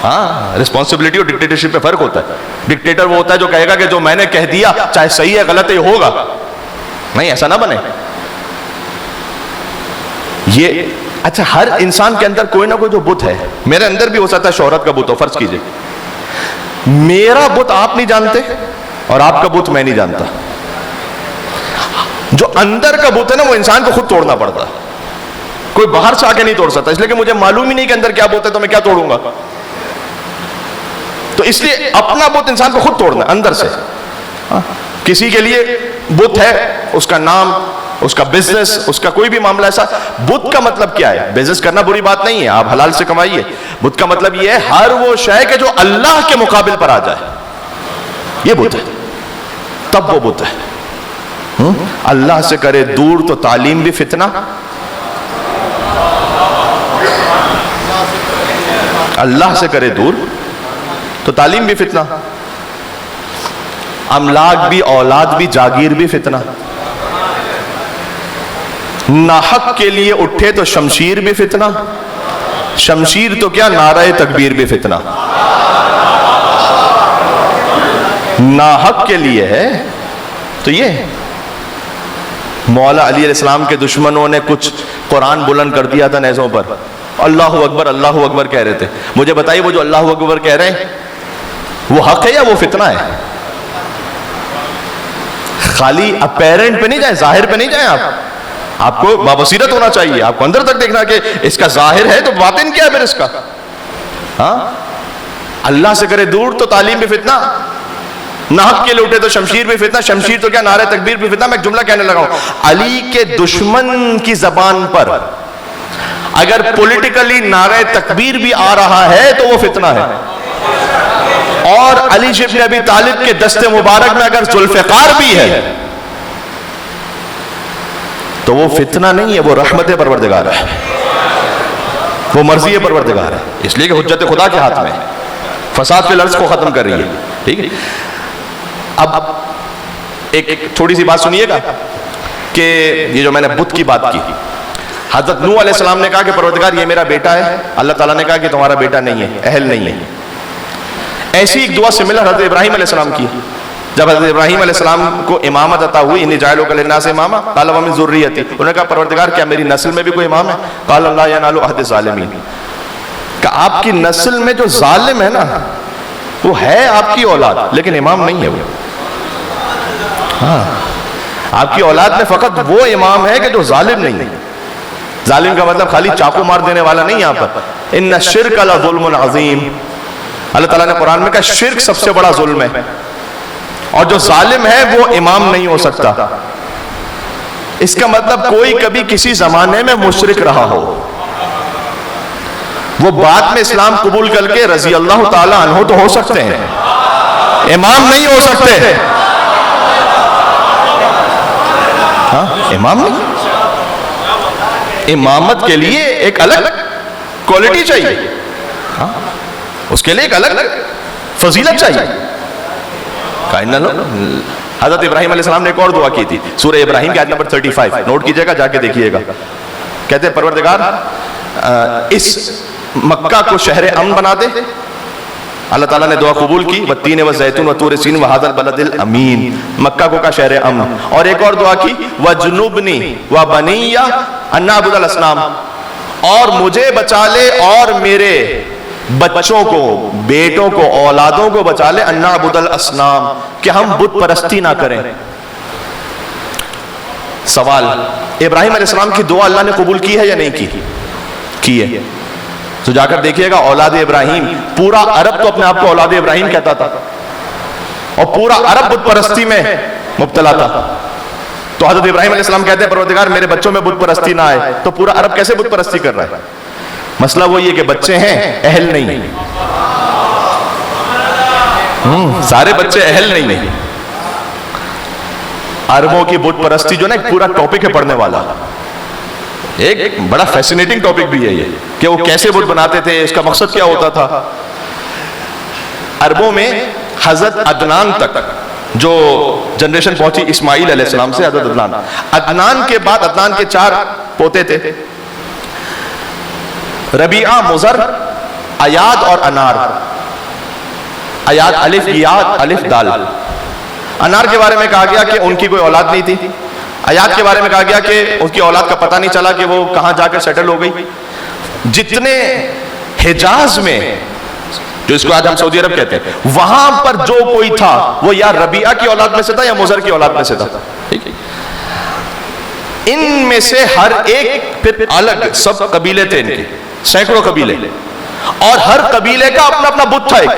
ہاں رسپانسبلٹی اور ڈکٹیٹرشپ میں فرق ہوتا ہے. ڈکٹیٹر وہ ہوتا ہے جو کہے گا کہ جو میں نے کہہ دیا چاہے صحیح ہے غلط ہے یہ ہوگا. نہیں ایسا نہ بنے. یہ اچھا ہر انسان کے اندر کوئی نہ کوئی جو بت ہے، میرے اندر بھی ہو سکتا ہے شہرت کا بت ہو. فرض کیجئے میرا بت آپ نہیں جانتے اور آپ کا بت میں نہیں جانتا. جو اندر کا بت ہے نا وہ انسان کو خود توڑنا پڑتا ہے، کوئی باہر سے آ کے نہیں توڑ سکتا. اس لیے کہ مجھے معلوم ہی نہیں کہ اندر کیا بت ہے تو میں کیا توڑوں گا. تو اس لیے اپنا بت انسان کو خود توڑنا اندر سے. کسی کے لیے بت ہے اس کا نام، اس کا بزنس، اس کا کوئی بھی معاملہ ایسا. بت کا مطلب کیا ہے؟ بزنس کرنا بری بات نہیں ہے، آپ حلال سے کمائیے. بت کا مطلب یہ ہے ہر وہ شے کہ جو اللہ کے مقابل پر آ جائے، یہ بت ہے. تب وہ بت ہے. اللہ سے کرے دور تو تعلیم بھی فتنہ، اللہ سے کرے دور تو تعلیم بھی فتنہ، املاک بھی، اولاد بھی، جاگیر بھی فتنہ، ناحق کے لیے اٹھے تو شمشیر بھی فتنہ، شمشیر تو کیا نعرہ تکبیر بھی فتنہ، ناحق کے لیے ہے تو یہ مولا علی علیہ السلام کے دشمنوں نے کچھ قرآن بلند کر دیا تھا نیزوں پر، اللہ اکبر کہہ رہے تھے. مجھے بتائیے وہ جو اللہ اکبر کہہ رہے ہیں وہ حق ہے یا وہ فتنہ ہے؟ خالی اپیرنٹ پہ نہیں جائیں، ظاہر پہ نہیں جائیں، آپ کو بابصیرت ہونا چاہیے، آپ کو اندر تک دیکھنا کہ اس کا ظاہر ہے تو باطن کیا ہے پھر اس کا. ہاں اللہ سے کرے دور تو تعلیم بھی فتنہ، ناحق کے لیے اٹھے تو شمشیر بھی فتنہ، شمشیر تو کیا نعرہ تکبیر بھی فتنہ. میں ایک جملہ کہنے لگا ہوں، علی کے دشمن کی زبان پر اگر پولیٹیکلی نعرہ تکبیر بھی آ رہا ہے تو وہ فتنہ ہے، اور علی ابن ابی طالب کے دست مبارک میں اگر ذوالفقار بھی ہے تو وہ فتنہ نہیں ہے، وہ رحمت پروردگار ہے، وہ مرضی پروردگار ہے، اس لیے کہ حجت خدا کے ہاتھ میں فساد فی الارض کو ختم کر رہی ہے. ٹھیک ہے، اب ایک تھوڑی سی بات سنیے گا کہ یہ جو میں نے بت کی بات کی، حضرت نوح علیہ السلام نے کہا کہ پروردگار یہ میرا بیٹا ہے، اللہ تعالیٰ نے کہا کہ تمہارا بیٹا نہیں ہے، اہل نہیں ہے. ایسی ایک دعا سملر حضرت ابراہیم علیہ السلام کی. جب حضرت ابراہیم علیہ السلام کو امامت عطا ہوئی، انی جاعلک للناس اماما قال ومن ذریتی، انہوں نے کہا پروردگار کیا میری نسل میں بھی کوئی امام ہے؟ قال لا ینال عہد الظالمین، کہ آپ کی نسل میں جو ظالم ہے نا وہ ہے آپ کی اولاد لیکن امام نہیں ہے وہ. ہاں آپ کی اولاد میں فقط وہ امام ہے کہ جو ظالم نہیں ہے. ظالم کا مطلب خالی چاقو مار دینے والا نہیں. یہاں پر ان الشرک لظلم عظیم، اللہ تعالیٰ نے قرآن میں کہا شرک سب سے بڑا ظلم ہے، اور جو ظالم ہے وہ امام نہیں ہو سکتا. اس کا مطلب کوئی کبھی کسی زمانے میں مشرک رہا ہو، وہ بعد میں اسلام قبول کر کے رضی اللہ تعالی عنہ تو ہو سکتے ہیں، امام نہیں ہو سکتے. ہاں امام نہیں، امامت کے لیے ایک الگ کوالٹی چاہیے، اس کے لیے ایک الگ فضیلت چاہیے. حضرت ابراہیم علیہ السلام نے ایک اور دعا کی تھی، سورہ ابراہیم کی آیت نمبر 35، نوٹ کیجئے گا، جا کے دیکھیے گا. کہتے ہیں پروردگار اس مکہ کو شہر امن بنا دے. اللہ تعالیٰ نے دعا قبول کی، والتین والزیتون وطور سین وہذا البلد الامین، مکہ کو کا شہر امن. اور ایک اور دعا کی، وجنبنی وبنی ان نعبد الاصنام، اور مجھے بچا لے اور میرے بچوں کو، بیٹوں کو، اولادوں کو بچا لے، ان نعبد الاصنام، کہ ہم بت پرستی نہ کریں. سوال، ابراہیم علیہ السلام کی دعا اللہ نے قبول کی ہے یا نہیں کی ہے؟ تو جا کر دیکھیے گا اولاد ابراہیم، پورا عرب تو اپنے آپ کو اولاد ابراہیم کہتا تھا اور پورا عرب بت پرستی میں مبتلا تھا. تو حضرت ابراہیم علیہ السلام کہتے ہیں پروردگار میرے بچوں میں بت پرستی نہ آئے. تو پورا عرب کیسے بت پرستی کر رہا ہے؟ مسئلہ وہ یہ کہ بچے ہیں اہل نہیں، سارے بچے اہل نہیں ہیں. عربوں کی بت پرستی جو نا ایک پورا ٹاپک ہے پڑھنے والا، ایک بڑا فیسینیٹنگ ٹاپک بھی ہے یہ کہ وہ کیسے بت بناتے تھے، اس کا مقصد کیا ہوتا تھا. عربوں میں حضرت عدنان تک جو جنریشن پہنچی اسماعیل علیہ السلام سے، حضرت عدنان کے بعد عدنان کے 4 پوتے تھے، ربیعہ، مضر، ایاد اور انار. ایاد الف یاد الف دال. انار کے بارے میں کہا گیا کہ ان کی کوئی اولاد نہیں تھی. ایاد کے بارے میں کہا گیا کہ ان کی اولاد کا پتہ نہیں چلا کہ وہ کہاں جا کر سیٹل ہو گئی. جتنے حجاز میں، جو اس کو آج ہم سعودی عرب کہتے ہیں، وہاں پر جو کوئی تھا وہ یا ربیعہ کی اولاد میں سے تھا یا مضر کی اولاد میں سے تھا. ان میں سے ہر ایک پھر الگ سب قبیلے تھے، ان کے سینکڑوں قبیلے، اور ہر قبیلے کا اپنا اپنا بت تھا ایک.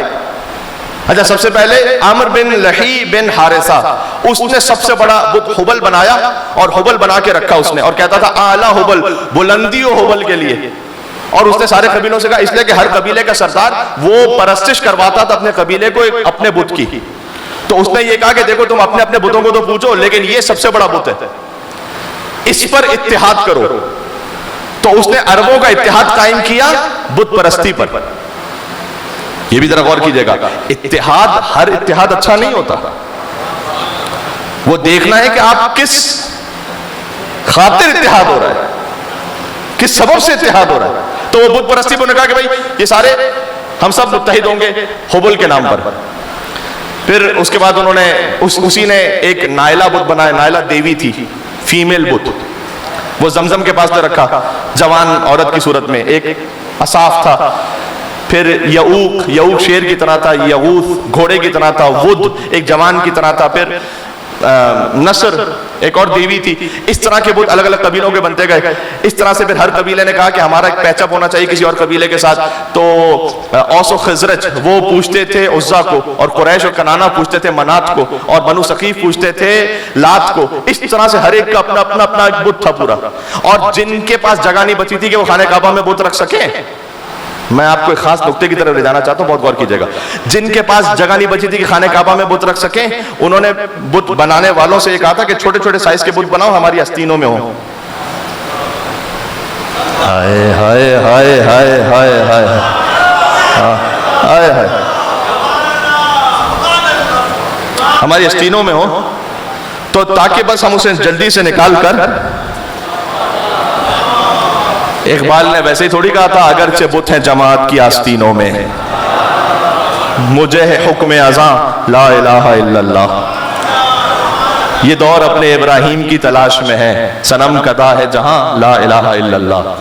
اچھا، سب سے پہلے عامر بن لحی بن حارثہ، اس نے سب سے بڑا بت حبل بنایا اور حبل بنا کے رکھا اس نے، اور کہتا تھا اعلیٰ حبل، بلندی و حبل کے لیے. اور اس نے سارے قبیلوں سے کہا، اس لیے کہ ہر قبیلے کا سردار وہ پرستش کرواتا تھا اپنے قبیلے کو اپنے بت کی. تو تو اس نے یہ کہا کہ دیکھو تم اپنے اپنے بتوں کو تو پوچھو لیکن یہ سب سے بڑا بت ہے، اس پر اتحاد کرو. تو اس نے عربوں کا اتحاد قائم کیا بت پرستی پر. یہ بھی ذرا غور کیجئے گا، اتحاد، ہر اتحاد اچھا نہیں ہوتا. وہ دیکھنا ہے کہ آپ کس خاطر اتحاد ہو رہا ہے، کس سبب سے اتحاد ہو رہا ہے. تو وہ بت پرستی پر نے کہا کہ بھائی یہ سارے ہم سب متحد ہوں گے حبل کے نام پر. پھر اس کے بعد انہوں نے اسی نے ایک نائلہ بت بنایا. نائلہ دیوی تھی، فیمیل بت. وہ زمزم کے پاس نے رکھا جوان عورت کی صورت میں. ایک اصاف تھا، پھر یعوق شیر کی طرح تھا، یغوث گھوڑے کی طرح تھا، ود ایک جوان کی طرح تھا، پھر نصر ایک اور دیوی تھی. اس طرح کے بت الگ الگ قبیلوں کے بنتے گئے. اس طرح سے پھر ہر قبیلے نے کہا کہ ہمارا ایک پیچ اپ ہونا چاہیے کسی اور قبیلے کے ساتھ. تو اوس و خزرج وہ پوچھتے تھے عزا کو، اور قریش و کنانہ پوچھتے تھے منات کو، اور بنو ثقیف پوچھتے تھے لات کو. اس طرح سے ہر ایک کا اپنا اپنا اپنا ایک بت تھا پورا. اور جن کے پاس جگہ نہیں بچی تھی کہ وہ خانہ کعبہ میں بت رکھ سکیں، میں آپ کو ایک خاص نقطے کی طرف لے جانا چاہتا ہوں، بہت غور کیجئے گا. جن کے پاس جگہ نہیں بچی تھی کہ خانہ کعبہ میں بت رکھ سکیں، انہوں نے بت بنانے والوں سے یہ کہا تھا کہ چھوٹے چھوٹے سائز کے بت بناؤ، ہماری آستینوں میں ہوں. ہائے ہائے ہائے ہائے ہائے ہائے ہائے ہائے، ہماری آستینوں میں ہوں. تو تاکہ بس ہم اسے جلدی سے نکال کر، اقبال نے ویسے ہی تھوڑی کہا تھا اگرچہ بت ہیں جماعت کی آستینوں میں، مجھے ہے حکم ازاں لا الہ الا اللہ. یہ دور اپنے ابراہیم کی تلاش میں ہے، صنم کدا ہے جہاں لا الہ الا اللہ.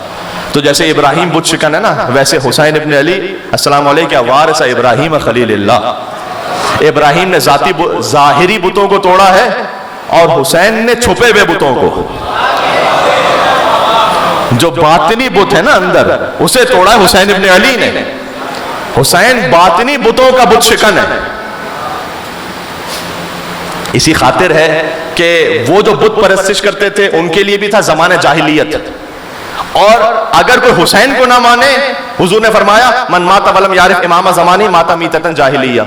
تو جیسے ابراہیم بت شکن ہے نا، ویسے حسین ابن علی السلام علیہ کیا وارث ابراہیم خلیل اللہ. ابراہیم نے ظاہری بتوں کو توڑا ہے اور حسین نے چھپے ہوئے بتوں کو، جو باطنی بت ہے نا اندر، اسے توڑا ہے حسین ابن علی نے. حسین باطنی بتوں کا بت شکن ہے. اسی خاطر ہے کہ وہ جو بت پرستش کرتے تھے ان کے لیے بھی تھا زمانہ جاہلیت. اور اگر کوئی حسین کو نہ مانے، حضور نے فرمایا من مات ولم یعرف امام زمانی مات میتۃ جاہلیہ.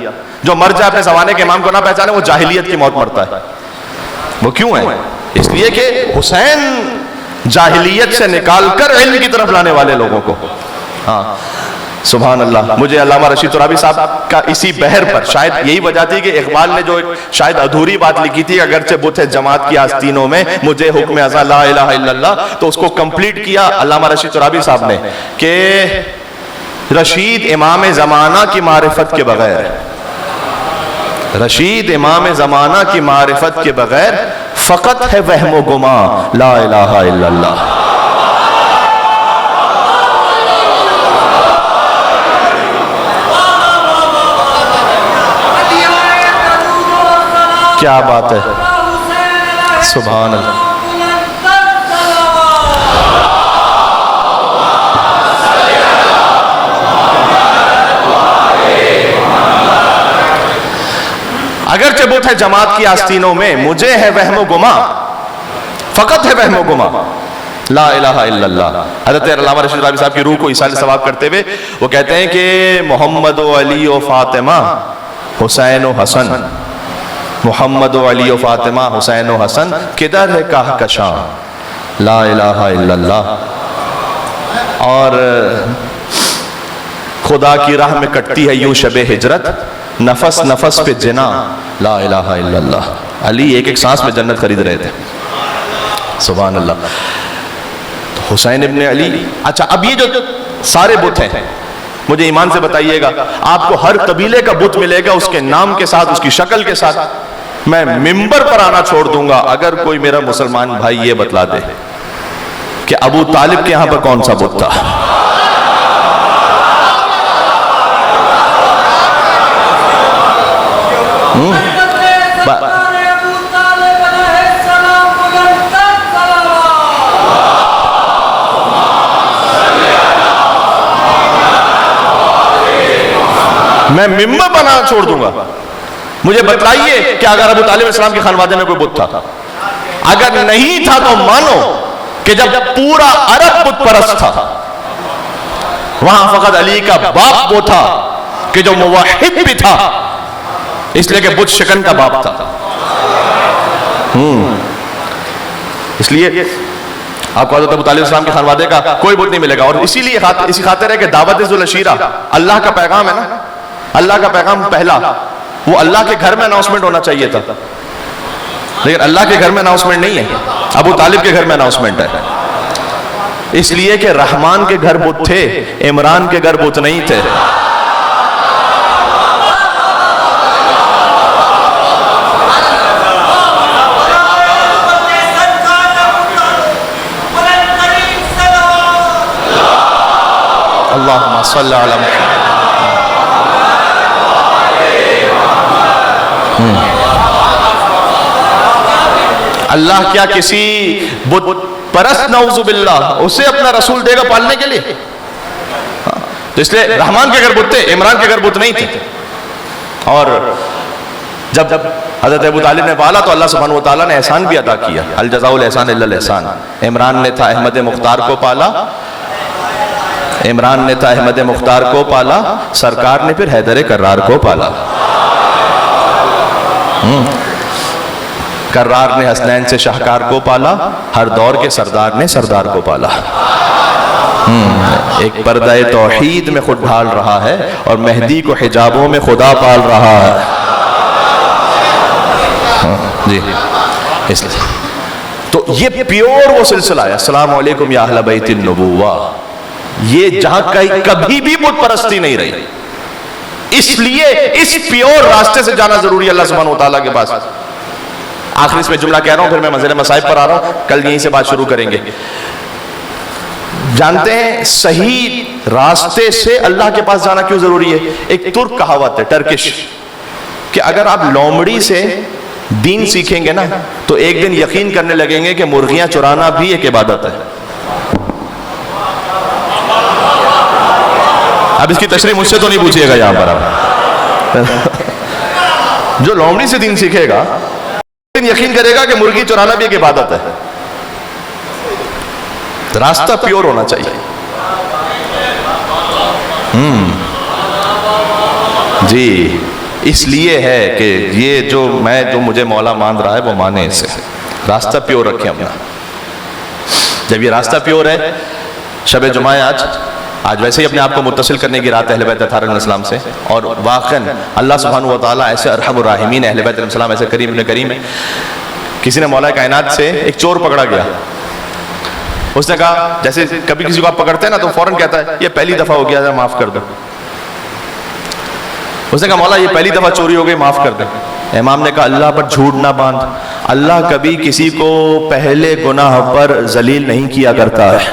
جو مر جائے اپنے زمانے کے امام کو نہ پہچانے وہ جاہلیت کی موت مرتا ہے. وہ کیوں ہے؟ اس لیے کہ حسین جاہلیت سے نکال کر علم کی طرف لانے والے لوگوں کو. ہاں سبحان اللہ. مجھے علامہ رشید ترابی صاحب کا اسی بحر پر شاید یہی وجہ تھی کہ اقبال نے جو شاید ادھوری بات لکھی تھی اگرچہ بت ہے جماعت کی آستینوں میں، مجھے حکم ازاں لا الہ الا اللہ، تو اس کو کمپلیٹ کیا علامہ رشید ترابی صاحب نے کہ رشید امام زمانہ کی معرفت کے بغیر، رشید امام زمانہ کی معرفت کے بغیر فقط ہے وہم و گماں لا الہ الا اللہ. کیا بات ہے، سبحان اللہ. اگرچہ بت ہے جماعت کی آستینوں میں، مجھے ہے وہم و گما، فقط ہے وہم و گما لا الہ الا اللہ. حضرت علامہ رشید ترابی صاحب کی روح کو ایصال ثواب کرتے ہوئے وہ کہتے ہیں کہ محمد و علی و فاطمہ حسین و حسن، محمد و علی و فاطمہ حسین و حسن، کدھر ہے کہکشاں لا الہ الا اللہ. اور خدا کی راہ میں کٹتی ہے یوں شب ہجرت، نفس نفس پہ جنا لا الہ الا اللہ. علی ایک ایک سانس میں جنت خرید رہے تھے. سبحان اللہ. حسین ابن علی. اچھا اب یہ جو سارے بت ہیں، مجھے ایمان سے بتائیے گا آپ کو ہر قبیلے کا بت ملے گا اس کے نام کے ساتھ، اس کی شکل کے ساتھ. میں ممبر پر آنا چھوڑ دوں گا اگر کوئی میرا مسلمان بھائی یہ بتلا دے کہ ابو طالب کے یہاں پر کون سا بت تھا. میں ممبر بنا چھوڑ دوں گا. مجھے بتلائیے کہ اگر ابو طالب علیہ السلام کے خانوادے میں کوئی بت تھا. اگر نہیں تھا تو مانو کہ جب پورا عرب بت پرست تھا وہاں فقط علی کا باپ وہ تھا کہ جو موحد بھی تھا. اس لیے کہ بت شکن کا باپ تھا. اس لیے آپ کو حضرت ابو طالب السلام کے خانوادے کا کوئی بت نہیں ملے گا. اور اسی لیے اسی خاطر ہے کہ دعوت ذو العشیرہ اللہ کا پیغام ہے نا, اللہ کا پیغام پہلا وہ اللہ کے گھر میں اناؤنسمنٹ ہونا چاہیے تھا, لیکن اللہ کے گھر میں اناؤنسمنٹ نہیں ہے, ابو طالب کے گھر میں اناؤنسمنٹ ہے. اس لیے کہ رحمان کے گھر بت تھے, عمران کے گھر بت نہیں تھے. اللہم صلی علی محمد. اللہ کیا کسی بت پرست نعوذ باللہ اسے اپنا رسول دے گا پالنے کے لیے؟ تو اس لیے رحمان کے گھر بت تھے, عمران کے گھر بت نہیں تھے. اور جب حضرت ابو طالب نے پالا تو اللہ سبحانہ وتعالیٰ نے احسان بھی ادا کیا, الجزاء الاحسان الا الاحسان. عمران نے تھا احمد مختار کو پالا, عمران نے تھا احمد مختار کو پالا, سرکار نے پھر حیدر کرار کو پالا. کرار نے حسنین سے شاہکار کو پالا, ہر دور کے سردار نے سردار کو پالا. ایک پردہ توحید میں خود ڈھال رہا ہے اور مہدی کو حجابوں میں خدا پال رہا ہے. جی اس لیے تو یہ پیور وہ سلسلہ ہے. السلام علیکم یا اہل بیت النبوہ. یہ جہاں کبھی بھی بت پرستی نہیں رہی, اس لیے اس پیور راستے سے جانا ضروری ہے اللہ سبحانہ وتعالیٰ کے پاس. آخری اس میں جملہ کہہ رہا ہوں, پھر میں منزل مصائب پر آ رہا ہوں, کل یہیں سے بات شروع کریں گے. جانتے ہیں صحیح راستے سے اللہ کے پاس جانا کیوں ضروری ہے؟ ایک ترک کہاوت ہے, ٹرکش, کہ اگر آپ لومڑی سے دین سیکھیں گے نا تو ایک دن یقین کرنے لگیں گے کہ مرغیاں چرانا بھی ایک عبادت ہے. اب اس کی تشریح مجھ سے تو نہیں پوچھئے گا یہاں پر آپ. جو لومڑی سے دین سیکھے گا یقین کرے گا کہ مرغی چرانا بھی ایک عبادت ہے. راستہ پیور ہونا چاہیے. جی اس لیے ہے کہ یہ جو مجھے مولا مان رہا ہے وہ مانے اسے. راستہ پیور رکھیں اپنا. جب یہ راستہ پیور ہے, شب جمعہ ہے آج ویسے ہی اپنے آپ کو متصل کرنے کی رات اہل بیت اطہار علیہ السلام سے, اور واقعاً اللہ سبحانہ وتعالیٰ ایسے ارحم الراحمین اہل بیت علیہ السلام ایسے کریم ابن کریم ہے. کسی نے مولا کائنات سے ایک چور پکڑا گیا, اس نے کہا جیسے کبھی کسی کو آپ پکڑتے ہیں نا تو فوراً کہتا ہے یہ پہلی دفعہ ہو گیا, معاف کر دو. اس نے کہا مولا یہ پہلی دفعہ چوری ہو گئی, معاف کر دے. امام نے کہا اللہ پر جھوٹ نہ باندھ, اللہ کبھی کسی کو پہلے گناہ پر ذلیل نہیں کیا کرتا ہے.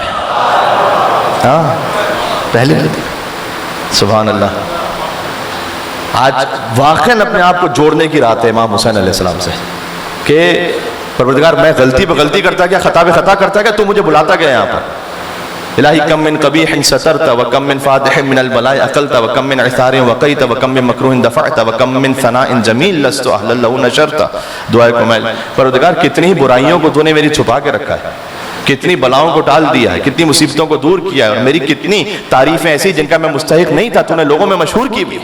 ہاں پہلے سبحان اللہ. آج واقعاً اپنے آپ کو جوڑنے کی رات ہے امام حسین علیہ السلام سے کہ پروردگار میں غلطی پہ غلطی کرتا گیا, خطا پہ خطا کرتا گیا, تو مجھے بلاتا گیا یہاں پر. الہی کم من قبیح سترت وکم من فاتح من البلاء اقلت وکم من عثار وقیت وکم من مکروہ دفعت وکم من ثناء جمیل لست اہلا لہ نشرت. دعائے کمیل, پروردگار کتنی ہی برائیوں کو تو نے میری چھپا کے رکھا ہے, کتنی بلاؤں کو ٹال دیا ہے, کتنی مصیبتوں کو دور کیا ہے, اور میری کتنی تعریفیں ایسی جن کا میں مستحق نہیں تھا تو نے لوگوں میں مشہور کی بھی.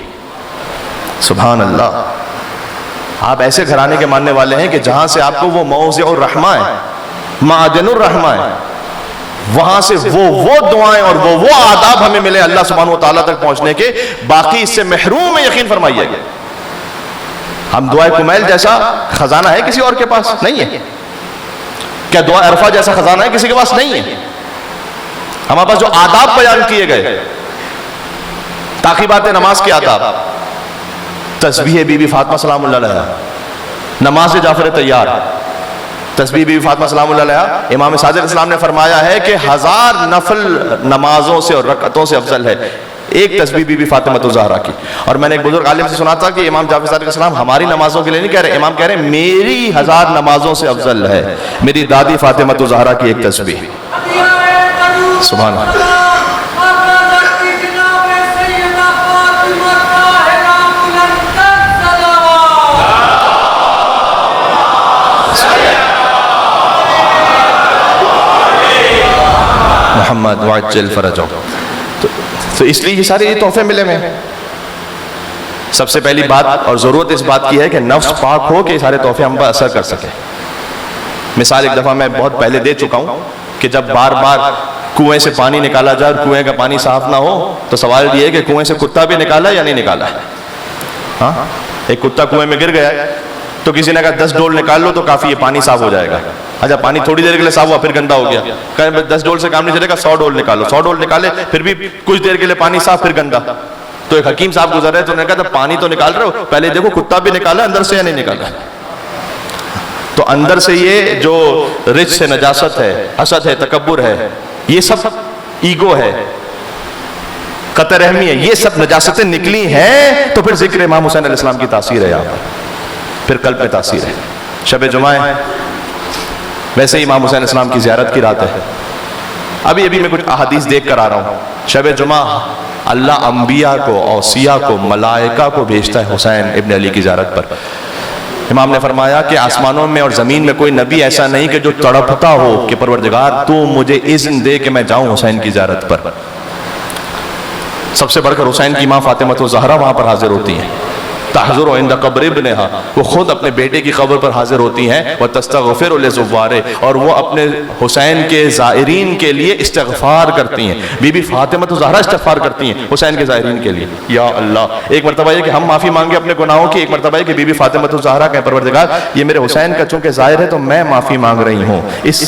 سبحان اللہ. آپ ایسے گھرانے کے ماننے والے ہیں کہ جہاں سے آپ کو وہ موضع الرحمہ ہے, معدن الرحمہ ہے, وہاں سے وہ دعائیں اور وہ آداب ہمیں ملے اللہ سبحانہ وتعالیٰ تک پہنچنے کے, باقی اس سے محروم ہے. یقین فرمائیے گا ہم دعائے کمیل جیسا خزانہ ہے کسی اور کے پاس نہیں ہے. کیا دعا عرفہ جیسا خزانہ ہے کسی کے پاس نہیں ہے. ہمارے پاس جو آداب بیان کیے گئے, تعقیبات نماز کے آداب, تسبیح بی بی فاطمہ سلام اللہ علیہا, نماز جعفر طیار, تسبیح بی بی فاطمہ سلام اللہ علیہا. امام صادق اسلام نے فرمایا ہے کہ 1000 نفل نمازوں سے اور رکعتوں سے افضل ہے ایک تسبیح بی بی فاطمہ الزہرا کی. اور میں نے ایک بزرگ عالم سے سنا تھا کہ امام جعفر صادق اسلام ہماری نمازوں کے لیے نہیں کہہ رہے, امام کہہ رہے ہیں میری 1000 نمازوں سے افضل ہے میری دادی فاطمہ الزہرا کی ایک تسبیح. سبحان اللہ. محمد وعجل فرجہ. تو اس لیے یہ سارے تحفے ملے میں. سب سے پہلی بات اور ضرورت اس بات کی ہے کہ نفس پاک ہو کہ یہ سارے تحفے ہم پر اثر کر سکے. مثال ایک دفعہ میں بہت پہلے دے چکا ہوں کہ جب بار بار کنویں سے پانی نکالا جائے اور کنویں کا پانی صاف نہ ہو تو سوال یہ ہے کہ کنویں سے کتا بھی نکالا یا نہیں نکالا. ہاں ایک کتا کنویں میں گر گیا تو کسی نے کہا 10 ڈول نکال لو تو کافی ہے, پانی صاف ہو جائے گا. اچھا پانی تھوڑی دیر کے لیے صاف ہوا پھر گندا ہو گیا, کہ 10 ڈول سے کام نہیں چلے گا, 100 ڈول نکالو. 100 ڈول نکالے پھر بھی کچھ دیر کے لیے پانی صاف پھر گندا. تو ایک حکیم صاحب گزر رہے تو انہوں نے کہا پانی تو نکال رہے ہو, پہلے دیکھو کتا بھی نکالا اندر سے یا نہیں نکالا. تو اندر سے یہ جو رجس ہے, نجاست ہے, حسد ہے, تکبر ہے, یہ سب ایگو ہے, قطع رحمی ہے, یہ سب نجاستیں نکلی ہیں تو پھر ذکر امام حسین علیہ السلام کی تاثیر ہے, یہاں پھر قلب میں تاثیر ہے. شب جمعہ ہے, ویسے ہی امام حسین علیہ السلام کی زیارت کی رات ہے. ابھی میں کچھ احادیث دیکھ کر آ رہا ہوں. شب جمعہ اللہ انبیاء کو, اوصیاء کو, ملائکہ کو بھیجتا ہے حسین ابن علی کی زیارت پر. امام نے فرمایا کہ آسمانوں میں اور زمین میں کوئی نبی ایسا نہیں کہ جو تڑپتا ہو کہ پروردگار تو مجھے اذن دے کہ میں جاؤں حسین کی زیارت پر. سب سے بڑھ کر حسین کی ماں فاطمہ الزہرا وہاں پر حاضر ہوتی ہیں. تحضر عند قبر ابنہا, وہ خود اپنے بیٹے کی قبر پر حاضر ہوتی ہیں. وتستغفر لزوارہ, اور وہ اپنے حسین کے زائرین کے لیے استغفار کرتی ہیں. بی بی فاطمہ الزہرا استغفار کرتی ہیں حسین کے زائرین کے لیے. یا اللہ, ایک مرتبہ یہ کہ ہم معافی مانگے اپنے گناہوں کی, ایک مرتبہ یہ کہ بی بی فاطمہ الزہرا کہیں پروردگار یہ میرے حسین کا چونکہ ظاہر ہے تو میں معافی مانگ رہی ہوں اس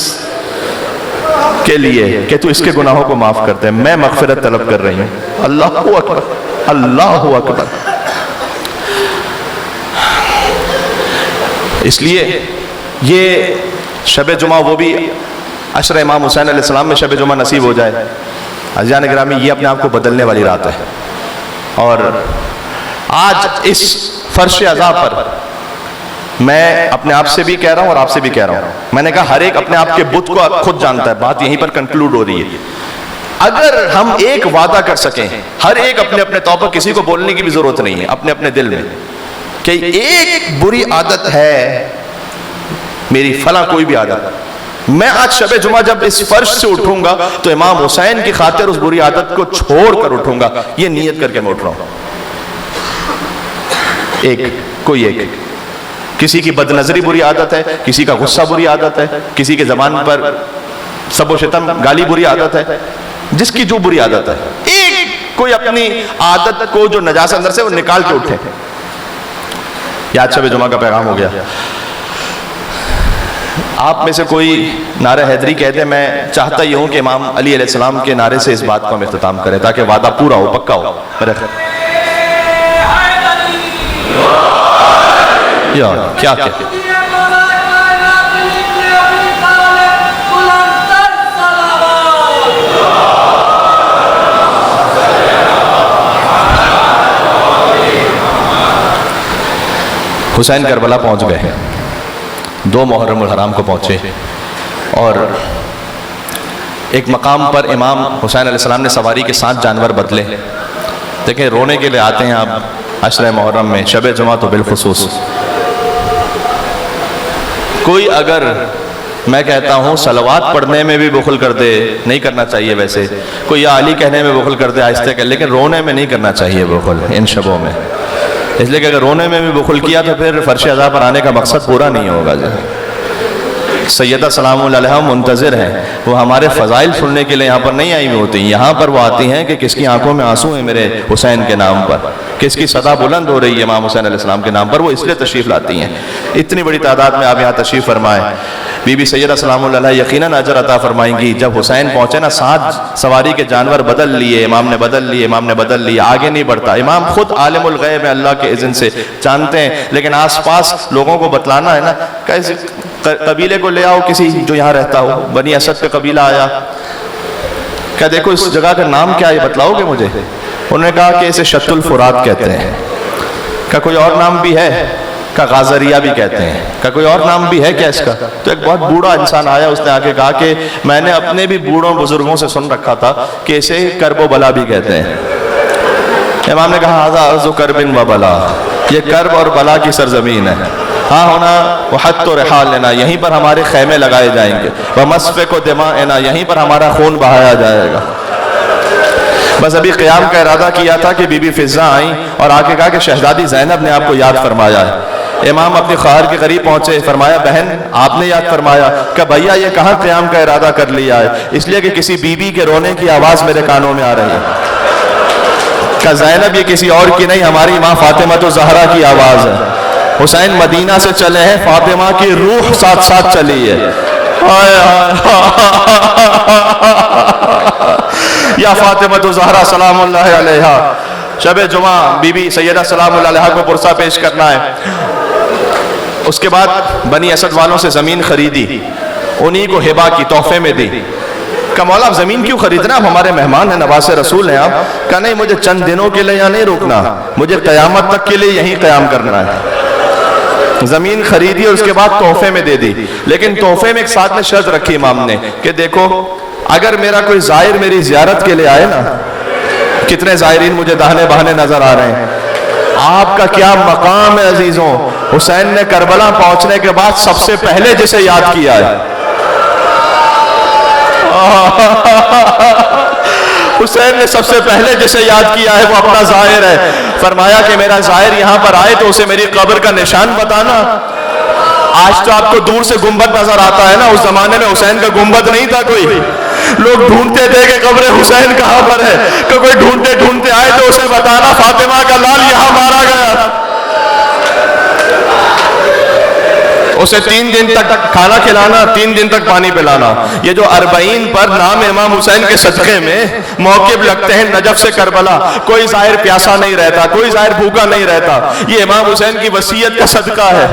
کے لیے کہ تو اس کے گناہوں کو معاف کرتے ہیں, میں مغفرت طلب کر رہی ہوں. اللہ اکبر, اللہ اکبر. اس لیے یہ شب جمعہ, وہ بھی عشر امام حسین علیہ السلام میں شب جمعہ نصیب ہو جائے. عزیزان گرامی, یہ اپنے آپ کو بدلنے والی رات ہے. اور آج اس فرش عزا پر میں اپنے آپ سے بھی کہہ رہا ہوں اور آپ سے بھی کہہ رہا ہوں, میں نے کہا ہر ایک اپنے آپ کے بت کو خود جانتا ہے. بات یہیں پر کنکلوڈ ہو رہی ہے. اگر ہم ایک وعدہ کر سکیں, ہر ایک اپنے اپنے طور پر, کسی کو بولنے کی بھی ضرورت نہیں ہے, اپنے اپنے دل میں, کہ ایک بری عادت ہے میری, فلاں کوئی بھی عادت, میں آج شب جمعہ جب اس فرش سے اٹھوں گا تو امام حسین کی خاطر اس بری عادت کو چھوڑ کر اٹھوں گا. یہ نیت کر کے میں اٹھ رہا ہوں. کوئی ایک, کسی کی بد نظری بری عادت ہے, کسی کا غصہ بری عادت ہے, کسی کے زبان پر سب و شتم گالی بری عادت ہے, جس کی جو بری عادت ہے, ایک کوئی اپنی عادت کو جو نجاست اندر سے وہ نکال کے اٹھے. یہ آج شب جمعہ کا پیغام ہو گیا. آپ میں سے کوئی نعرہ حیدری کہہ دے, میں چاہتا یہ ہوں کہ امام علی علیہ السلام کے نعرے سے اس بات کو ہم اختتام کریں تاکہ وعدہ پورا ہو, پکا ہو. کیا حسین کربلا پہنچ گئے, 2 محرم الحرام کو پہنچے, اور ایک مقام پر امام حسین علیہ السلام نے سواری کے 7 جانور بدلے. دیکھیں رونے کے لیے آتے ہیں آپ عشر محرم میں, شب جمعہ تو بالخصوص. کوئی اگر میں کہتا ہوں صلوات پڑھنے میں بھی بخل کر دے, نہیں کرنا چاہیے ویسے, کوئی یا علی کہنے میں بخل کر دے آہستہ کر, لیکن رونے میں نہیں کرنا چاہیے بخل ان شبوں میں. اس لیے کہ اگر رونے میں بھی بخل کیا تو پھر فرش عزا پر آنے کا مقصد پورا نہیں ہوگا. سیدہ سلام علیہا منتظر ہیں, وہ ہمارے فضائل سننے کے لیے یہاں پر نہیں آئی ہوئی ہوتی, یہاں پر وہ آتی ہیں کہ کس کی آنکھوں میں آنسو ہیں میرے حسین کے نام پر, کس کی صدا بلند ہو رہی ہے امام حسین علیہ السلام کے نام پر, وہ اس لیے تشریف لاتی ہیں. اتنی بڑی تعداد میں آپ یہاں تشریف فرمائیں. بی بی سیدہ سلام علیہا یقیناً اجر عطا فرمائیں گی. جب حسین پہنچے نا, 7 سواری کے جانور بدل لیے, امام نے بدل لیے, آگے نہیں بڑھتا. امام خود عالم الغیب ہے, اللہ کے اذن سے جانتے ہیں, لیکن آس پاس لوگوں کو بتلانا ہے نا. کیسے قبیلے کو لے آؤ کسی جو یہاں رہتا ہو, بنی اسد کا قبیلہ آیا, کیا دیکھو اس جگہ کا نام کیا ہے بتلاؤ گے مجھے؟ انہوں نے کہا کہ اسے شط الفرات کہتے ہیں. کیا کوئی اور نام بھی ہے؟ کا غازریہ بھی کہتے ہیں. کا کوئی اور نام بھی ہے کیا اس کا؟ تو ایک بہت بوڑھا انسان آیا, اس نے آ کے کہا کہ میں نے اپنے بھی بوڑھوں بزرگوں سے سن رکھا تھا کہ اسے کرب و بلا بھی کہتے ہیں. امام نے کہا ھذا ارض کرب و بلا, یہ کرب اور بلا کی سرزمین ہے. ہاں ہونا وحط و رحال لینا, یہیں پر ہمارے خیمے لگائے جائیں گے. ومسفک و دماءنا, یہیں پر ہمارا خون بہایا جائے گا. بس ابھی قیام کا ارادہ کیا تھا کہ بی بی فضہ آئیں اور آ کے کہا کہ شہزادی زینب نے آپ کو یاد فرمایا ہے۔ امام اپنی خواہر کے قریب پہنچے، فرمایا بہن آپ نے یاد فرمایا؟ کہ بھیا یہ کہاں قیام کا ارادہ کر لیا ہے؟ اس لیے کہ کسی بی بی کے رونے کی آواز میرے کانوں میں آ رہی ہے۔ کہ زینب یہ کسی اور کی نہیں، ہماری ماں فاطمہ الزہرا کی آواز ہے۔ حسین مدینہ سے چلے ہیں، فاطمہ کی روح ساتھ ساتھ چلی ہے۔ یا فاطمہ الزہرا سلام اللہ علیہا، شب جمعہ بی بی سیدہ سلام اللہ علیہا کو پرسہ پیش کرنا ہے۔ اس کے بعد بنی اسد والوں سے زمین خریدی، انہی کو ہبا کی، تحفے میں دی۔ کہ مولا آپ زمین کیوں خریدنا؟ آپ ہمارے مہمان ہیں، نواز رسول ہیں آپ۔ کہ نہیں، مجھے چند دنوں کے لیے یہاں نہیں رکنا، مجھے قیامت تک کے لیے یہیں قیام کرنا ہے۔ زمین خریدی اور اس کے بعد تحفے میں دے دی، لیکن تحفے میں ایک ساتھ میں شرط رکھی امام نے کہ دیکھو اگر میرا کوئی زائر میری زیارت کے لیے آئے نا، کتنے زائرین مجھے داہنے بہانے نظر آ رہے ہیں، آپ کا کیا مقام ہے عزیزوں۔ حسین نے کربلا پہنچنے کے بعد سب سے پہلے جسے یاد کیا ہے، حسین نے سب سے پہلے جسے یاد کیا ہے وہ اپنا زائر ہے۔ فرمایا کہ میرا زائر یہاں پر آئے تو اسے میری قبر کا نشان بتانا۔ آج تو آپ کو دور سے گنبد نظر آتا ہے نا، اس زمانے میں حسین کا گنبد نہیں تھا کوئی، لوگ ڈھونڈتے تھے کہ قبر حسین کہاں پر ہے، کہ کوئی ڈھونڈتے ڈھونڈتے آئے تو اسے بتانا فاطمہ کا لال یہاں مارا گیا۔ اسے 3 دن تک کھانا کھلانا، 3 دن تک پانی پلانا۔ یہ جو 40 پر نام امام حسین کے صدقے میں موقف لگتے ہیں نجف سے کربلا، کوئی زائر پیاسا نہیں رہتا، کوئی زائر بھوکا نہیں رہتا، یہ امام حسین کی وصیت کا صدقہ ہے۔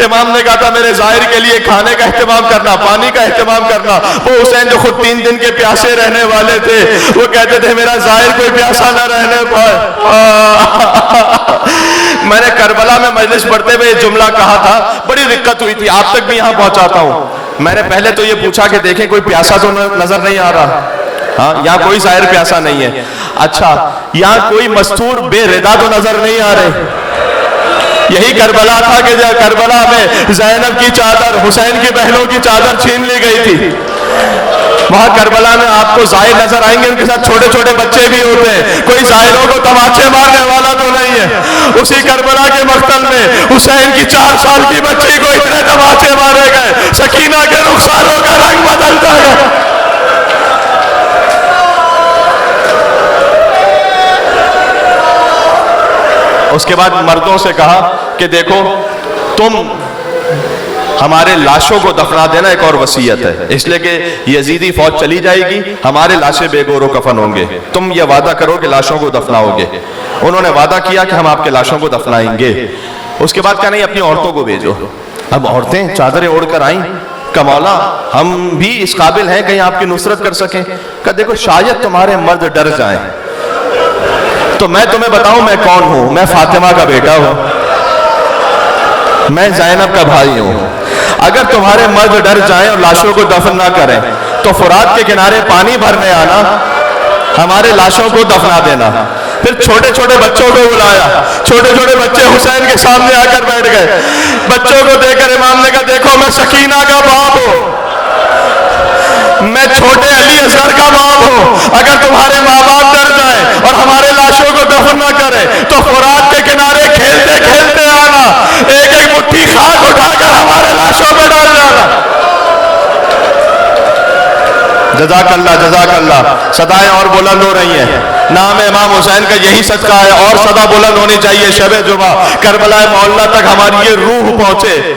امام نے کہا تھا میرے زائر کے لیے کھانے کا اہتمام کرنا، پانی کا اہتمام کرنا۔ وہ حسین جو خود 3 دن کے پیاسے رہنے والے تھے، وہ کہتے تھے میرا زائر کوئی پیاسا نہ رہنے پائے۔ میں نے کربلا میں مجلس پڑھتے ہوئے یہ جملہ کہا تھا، بڑی دقت ہوئی تھی، آپ تک بھی یہاں پہنچاتا ہوں۔ میں نے پہلے تو یہ پوچھا کہ دیکھیں کوئی پیاسا تو نظر نہیں آ رہا، ہاں یہاں کوئی زائر پیاسا نہیں ہے۔ اچھا یہاں کوئی مستور بے ردا تو نظر نہیں آ رہے؟ یہی کربلا تھا کہ کربلا میں زینب کی چادر، حسین کی بہنوں کی چادر چھین لی گئی تھی۔ وہاں کربلا میں آپ کو زائر نظر آئیں گے، ان کے ساتھ چھوٹے چھوٹے بچے بھی ہوتے ہیں، کوئی زائروں کو تماچے مارنے والا تو نہیں ہے۔ اسی کربلا کے مقتل میں حسین کی 4 سال کی بچی کو اتنے تماچے مارے گئے، سکینہ کے رخساروں کا رنگ بدلتا گیا۔ اس کے بعد مردوں سے کہا کہ دیکھو تم ہمارے لاشوں کو دفنا دینا، ایک اور وصیت ہے، اس لیے کہ یزیدی فوج چلی جائے گی، ہمارے لاشیں بے گور و کفن ہوں گے، تم یہ وعدہ کرو کہ لاشوں کو دفناؤ گے۔ انہوں نے وعدہ کیا کہ ہم آپ کے لاشوں کو دفنائیں گے۔ اس کے بعد کہا نہیں اپنی عورتوں کو بھیجو۔ اب عورتیں چادریں اوڑھ کر آئیں کہ مولا ہم بھی اس قابل ہیں کہیں آپ کی نصرت کر سکیں؟ کہ دیکھو شاید تمہارے مرد ڈر جائیں تو میں تمہیں بتاؤں میں کون ہوں، میں فاطمہ کا بیٹا ہوں، میں زینب کا بھائی ہوں۔ اگر تمہارے مرد ڈر جائیں اور لاشوں کو دفن نہ کریں تو فرات کے کنارے پانی بھرنے آنا، ہمارے لاشوں کو دفنا دینا۔ پھر چھوٹے چھوٹے بچوں کو بلایا، چھوٹے چھوٹے بچے حسین کے سامنے آ کر بیٹھ گئے۔ بچوں کو دیکھ کر امام نے کہا دیکھو میں سکینہ کا باپ ہوں، میں چھوٹے علی اصغر کا باپ ہوں، اگر تمہارے ماں باپ ڈر جائیں اور ہمارے لاشوں کو دفن نہ کریں تو فرات کے کنارے کھیلتے کھیلتے آنا، ایک ایک مٹھی خاک اٹھا کر ہمارے لاشوں پہ ڈال جانا۔ جزاک اللہ جزاک اللہ۔ صدائیں اور بلند ہو رہی ہیں، نام امام حسین کا یہی صدقہ ہے، اور صدا بلند ہونی چاہیے۔ شب جمعہ کربلا معلیٰ تک ہماری یہ روح پہنچے۔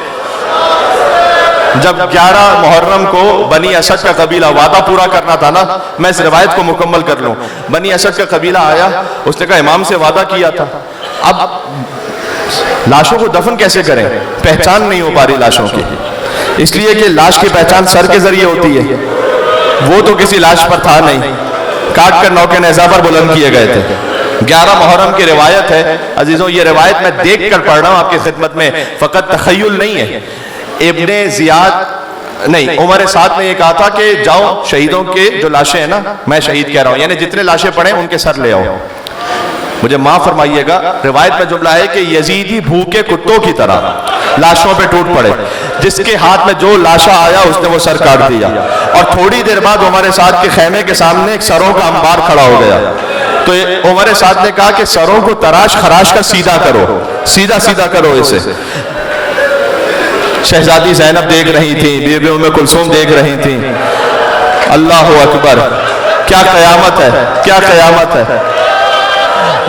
جب 11 محرم کو بنی اسد کا قبیلہ وعدہ پورا کرنا تھا نا، میں اس روایت کو مکمل کر لوں۔ بنی اسد کا قبیلہ آیا، اس نے کہا امام سے وعدہ کیا تھا، اب لاشوں کو دفن کیسے کریں؟ پہچان نہیں ہو پا رہی لاشوں کی، اس لیے کہ لاش کی پہچان سر کے ذریعے ہوتی ہے، وہ تو کسی لاش پر تھا نہیں، کاٹ کر نوکے نیزہ پر بلند کیے گئے تھے۔ 11 محرم کی روایت ہے عزیزوں، یہ روایت میں دیکھ کر پڑھ رہا ہوں آپ کی خدمت میں، فقط تخیل نہیں ہے۔ ابن زیاد نہیں عمر سعد نے یہ کہا تھا کہ جاؤ شہیدوں کے جو لاشیں ہیں نا، میں شہید کہہ رہا ہوں یعنی جتنے لاشیں پڑے ان کے سر لے آؤ۔ مجھے معاف فرمائیے گا، روایت میں جملہ ہے کہ یزیدی بھوکے کتوں کی طرح لاشوں پہ ٹوٹ پڑے. جس کے ہاتھ میں جو لاشا آیا اس نے وہ سر کاٹ دیا. اور تھوڑی دیر بعد عمر سعد کے خیمے کے سامنے ایک سروں کا انبار کھڑا ہو گیا. تو عمر سعد نے کہا کہ سروں کو تراش خراش کا سیدھا کرو, سیدھا سیدھا کرو اسے. شہزادی زینب دیکھ رہی تھی, بی بی ام کلثوم دیکھ رہی تھی. اللہ اکبر, کیا قیامت ہے, کیا قیامت ہے.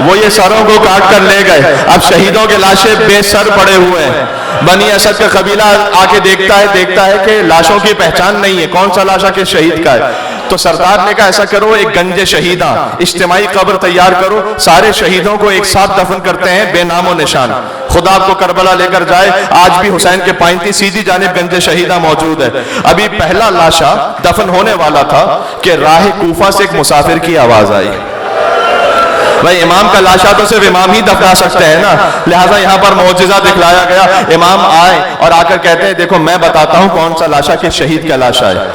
وہ یہ سروں کو کاٹ کر لے گئے. اب شہیدوں کے لاشیں بے سر پڑے ہوئے ہیں. بنی اسد کا قبیلہ آ کے دیکھتا ہے کہ لاشوں کی پہچان نہیں ہے, کون سا لاشا کس شہید کا ہے. تو سردار نے کہا ایسا کرو, ایک گنج شہیداں اجتماعی قبر تیار کرو, سارے شہیدوں کو ایک ساتھ دفن کرتے ہیں بے نام و نشان. خدا آپ کو کربلا لے کر جائے, آج بھی حسین کے پائنتی سیدھی جانب گنج شہیدہ موجود ہے. ابھی پہلا لاشا دفن ہونے والا تھا کہ راہ کوفہ سے ایک مسافر کی آواز آئی. بھائی امام کا لاشا تو صرف امام ہی دفنا سکتے ہیں نا, لہٰذا یہاں پر معجزہ دکھلایا گیا. امام آئے اور آ کر کہتے ہیں دیکھو میں بتاتا ہوں کون سا لاشا کس شہید کا لاشا ہے.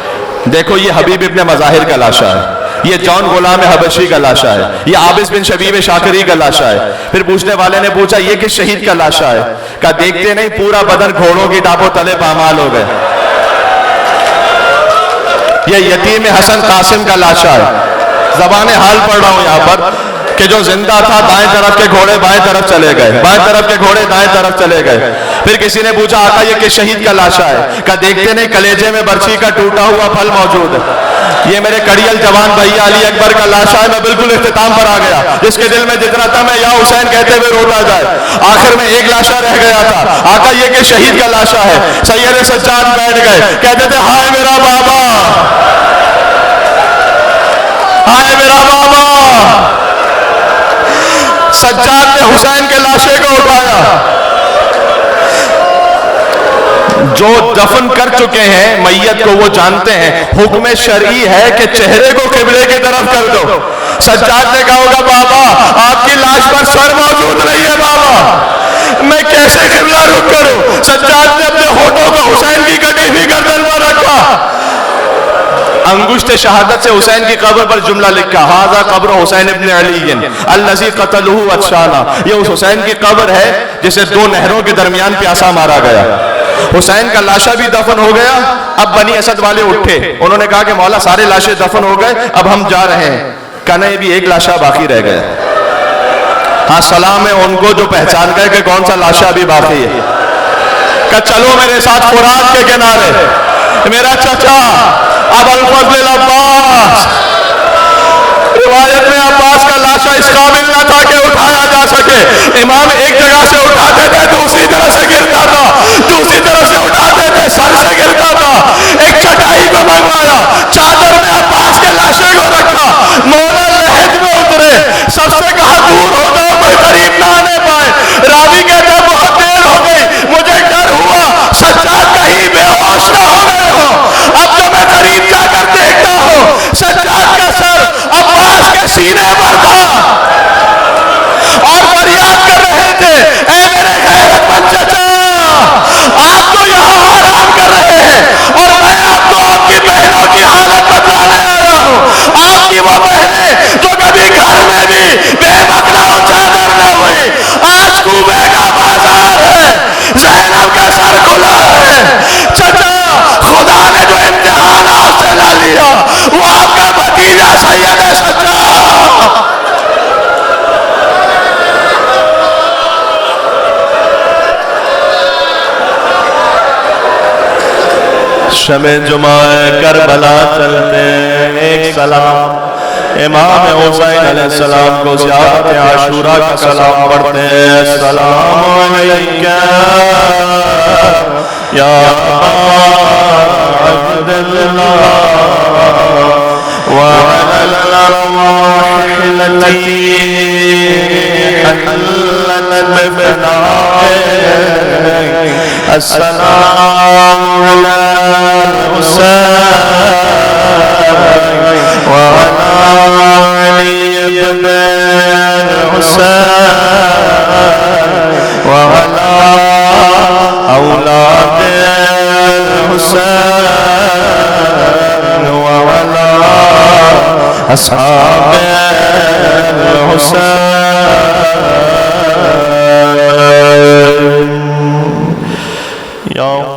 دیکھو یہ حبیب ابن مظاہر کا لاشا ہے, یہ جون غلام حبشی کا لاشا ہے, یہ عابس بن شبیب شاکری کا لاشا ہے. پھر پوچھنے والے نے پوچھا یہ کس شہید کا لاشا ہے؟ کہا دیکھتے نہیں پورا بدن گھوڑوں کی ٹاپوں تلے پامال ہو گئے. یہ یتیم حسن قاسم کا لاشا ہے. زبان حال پڑھ رہا ہوں یہاں پر کہ جو زندہ تھا دائیں طرف کے گھوڑے بائیں طرف چلے گئے, بائیں طرف کے گھوڑے دائیں طرف چلے گئے. پھر کسی نے پوچھا آقا یہ کس شہید کا لاشا ہے؟ کہا دیکھتے نہیں کلیجے میں برچھی کا ٹوٹا ہوا پھل موجود ہے. یہ میرے کڑیل جوان بھائی علی اکبر کا لاشا ہے. میں بالکل اختتام پر آ گیا. جس کے دل میں جتنا تھا میں یا حسین کہتے ہوئے روتا جائے. آخر میں ایک لاشا رہ گیا تھا. آقا یہ کس شہید کا لاشا ہے؟ سید سجاد بیٹھ گئے, کہتے تھے ہائے میرا بابا, ہائے میرا بابا. سجاد نے حسین کے لاشے کو اٹھایا. جو دفن کر چکے ہیں میت کو وہ جانتے ہیں حکم شرعی ہے کہ چہرے کو قبلے کی طرف کر دو. سجاد نے کہا ہوگا بابا آپ کی لاش پر سر موجود نہیں ہے بابا, میں کیسے قبلہ رخ کروں؟ سجاد نے اپنے ہونٹوں کو حسین کی کٹی ہوئی گردن پر رکھا. انگشت شہادت سے حسین کی قبر پر جملہ لکھا ھذا قبر حسین ابن علی الذی قتلہ عطشانا. یہ اس حسین کی قبر ہے جسے دو نہروں کے درمیان پیاسا مارا گیا. حسین کا لاشا بھی دفن ہو گیا. اب بنی اسد والے اٹھے, انہوں نے کہا کہ مولا سارے لاشیں دفن ہو گئے, اب ہم جا رہے ہیں. کہنا یہ بھی ایک لاشا باقی رہ گیا. ہاں سلام ہے ان کو جو پہچان گئے کہ کون سا لاشا بھی باقی ہے. کہ چلو میرے ساتھ فرات کے کنارے, میرا چچا ابو الفضل العباس. روایت میں عباس کا لاشا اس قابل نہ تھا کہ اٹھایا جا سکے. امام ایک جگہ سے اٹھاتے تھے دوسری طرح سے گرتا تھا, دوسری طرف سے اٹھاتے تھے سر سے گرتا تھا. ایک چٹائی کو منگوایا, چادر میں عباس کے لاشے کو رکھا. مولا لحد میں اترے, سب سے کہا دور ہو جاؤ کوئی قریب نہ آنے پائے. راوی کہتے ہیں بہت دیر ہو گئی, مجھے ڈر ہوا سجاد کہیں بے ہوش نہ ہو گئے ہو. اب جو میں قریب جا کر دیکھتا ہوں سجاد کا سر عباس کے سینے پر تھا اور فریاد کر رہے تھے اے میرے غیرت مند چچا, آپ تو یہاں آرام کر رہے ہیں اور میں آپ کو آپ کی بہنوں کی حالت بتانے آیا ہوں. آپ کی وہ بہنیں جو کبھی گھر میں بھی بے بکرا و چادر نہ ہوئی, آج کوبے کا بازار ہے, زینب کا سر کھلا ہے. چچا خدا نے جو امتحان آپ سے نہ لیا وہ آپ کا بھتیجا سید سجاد. شب جمعہ کربلا چلتے ایک سلام امام حسین علیہ السلام کو زیارت عاشورہ کا سلام پڑھتے ہیں. السلام علیکہ یا عبد اللہ وعلى الأرواح التي حلت بفنائك. السلام على الحسين وعلى علي بن الحسين وعلى أولاد الحسين وعلى أصحاب الحسين. یا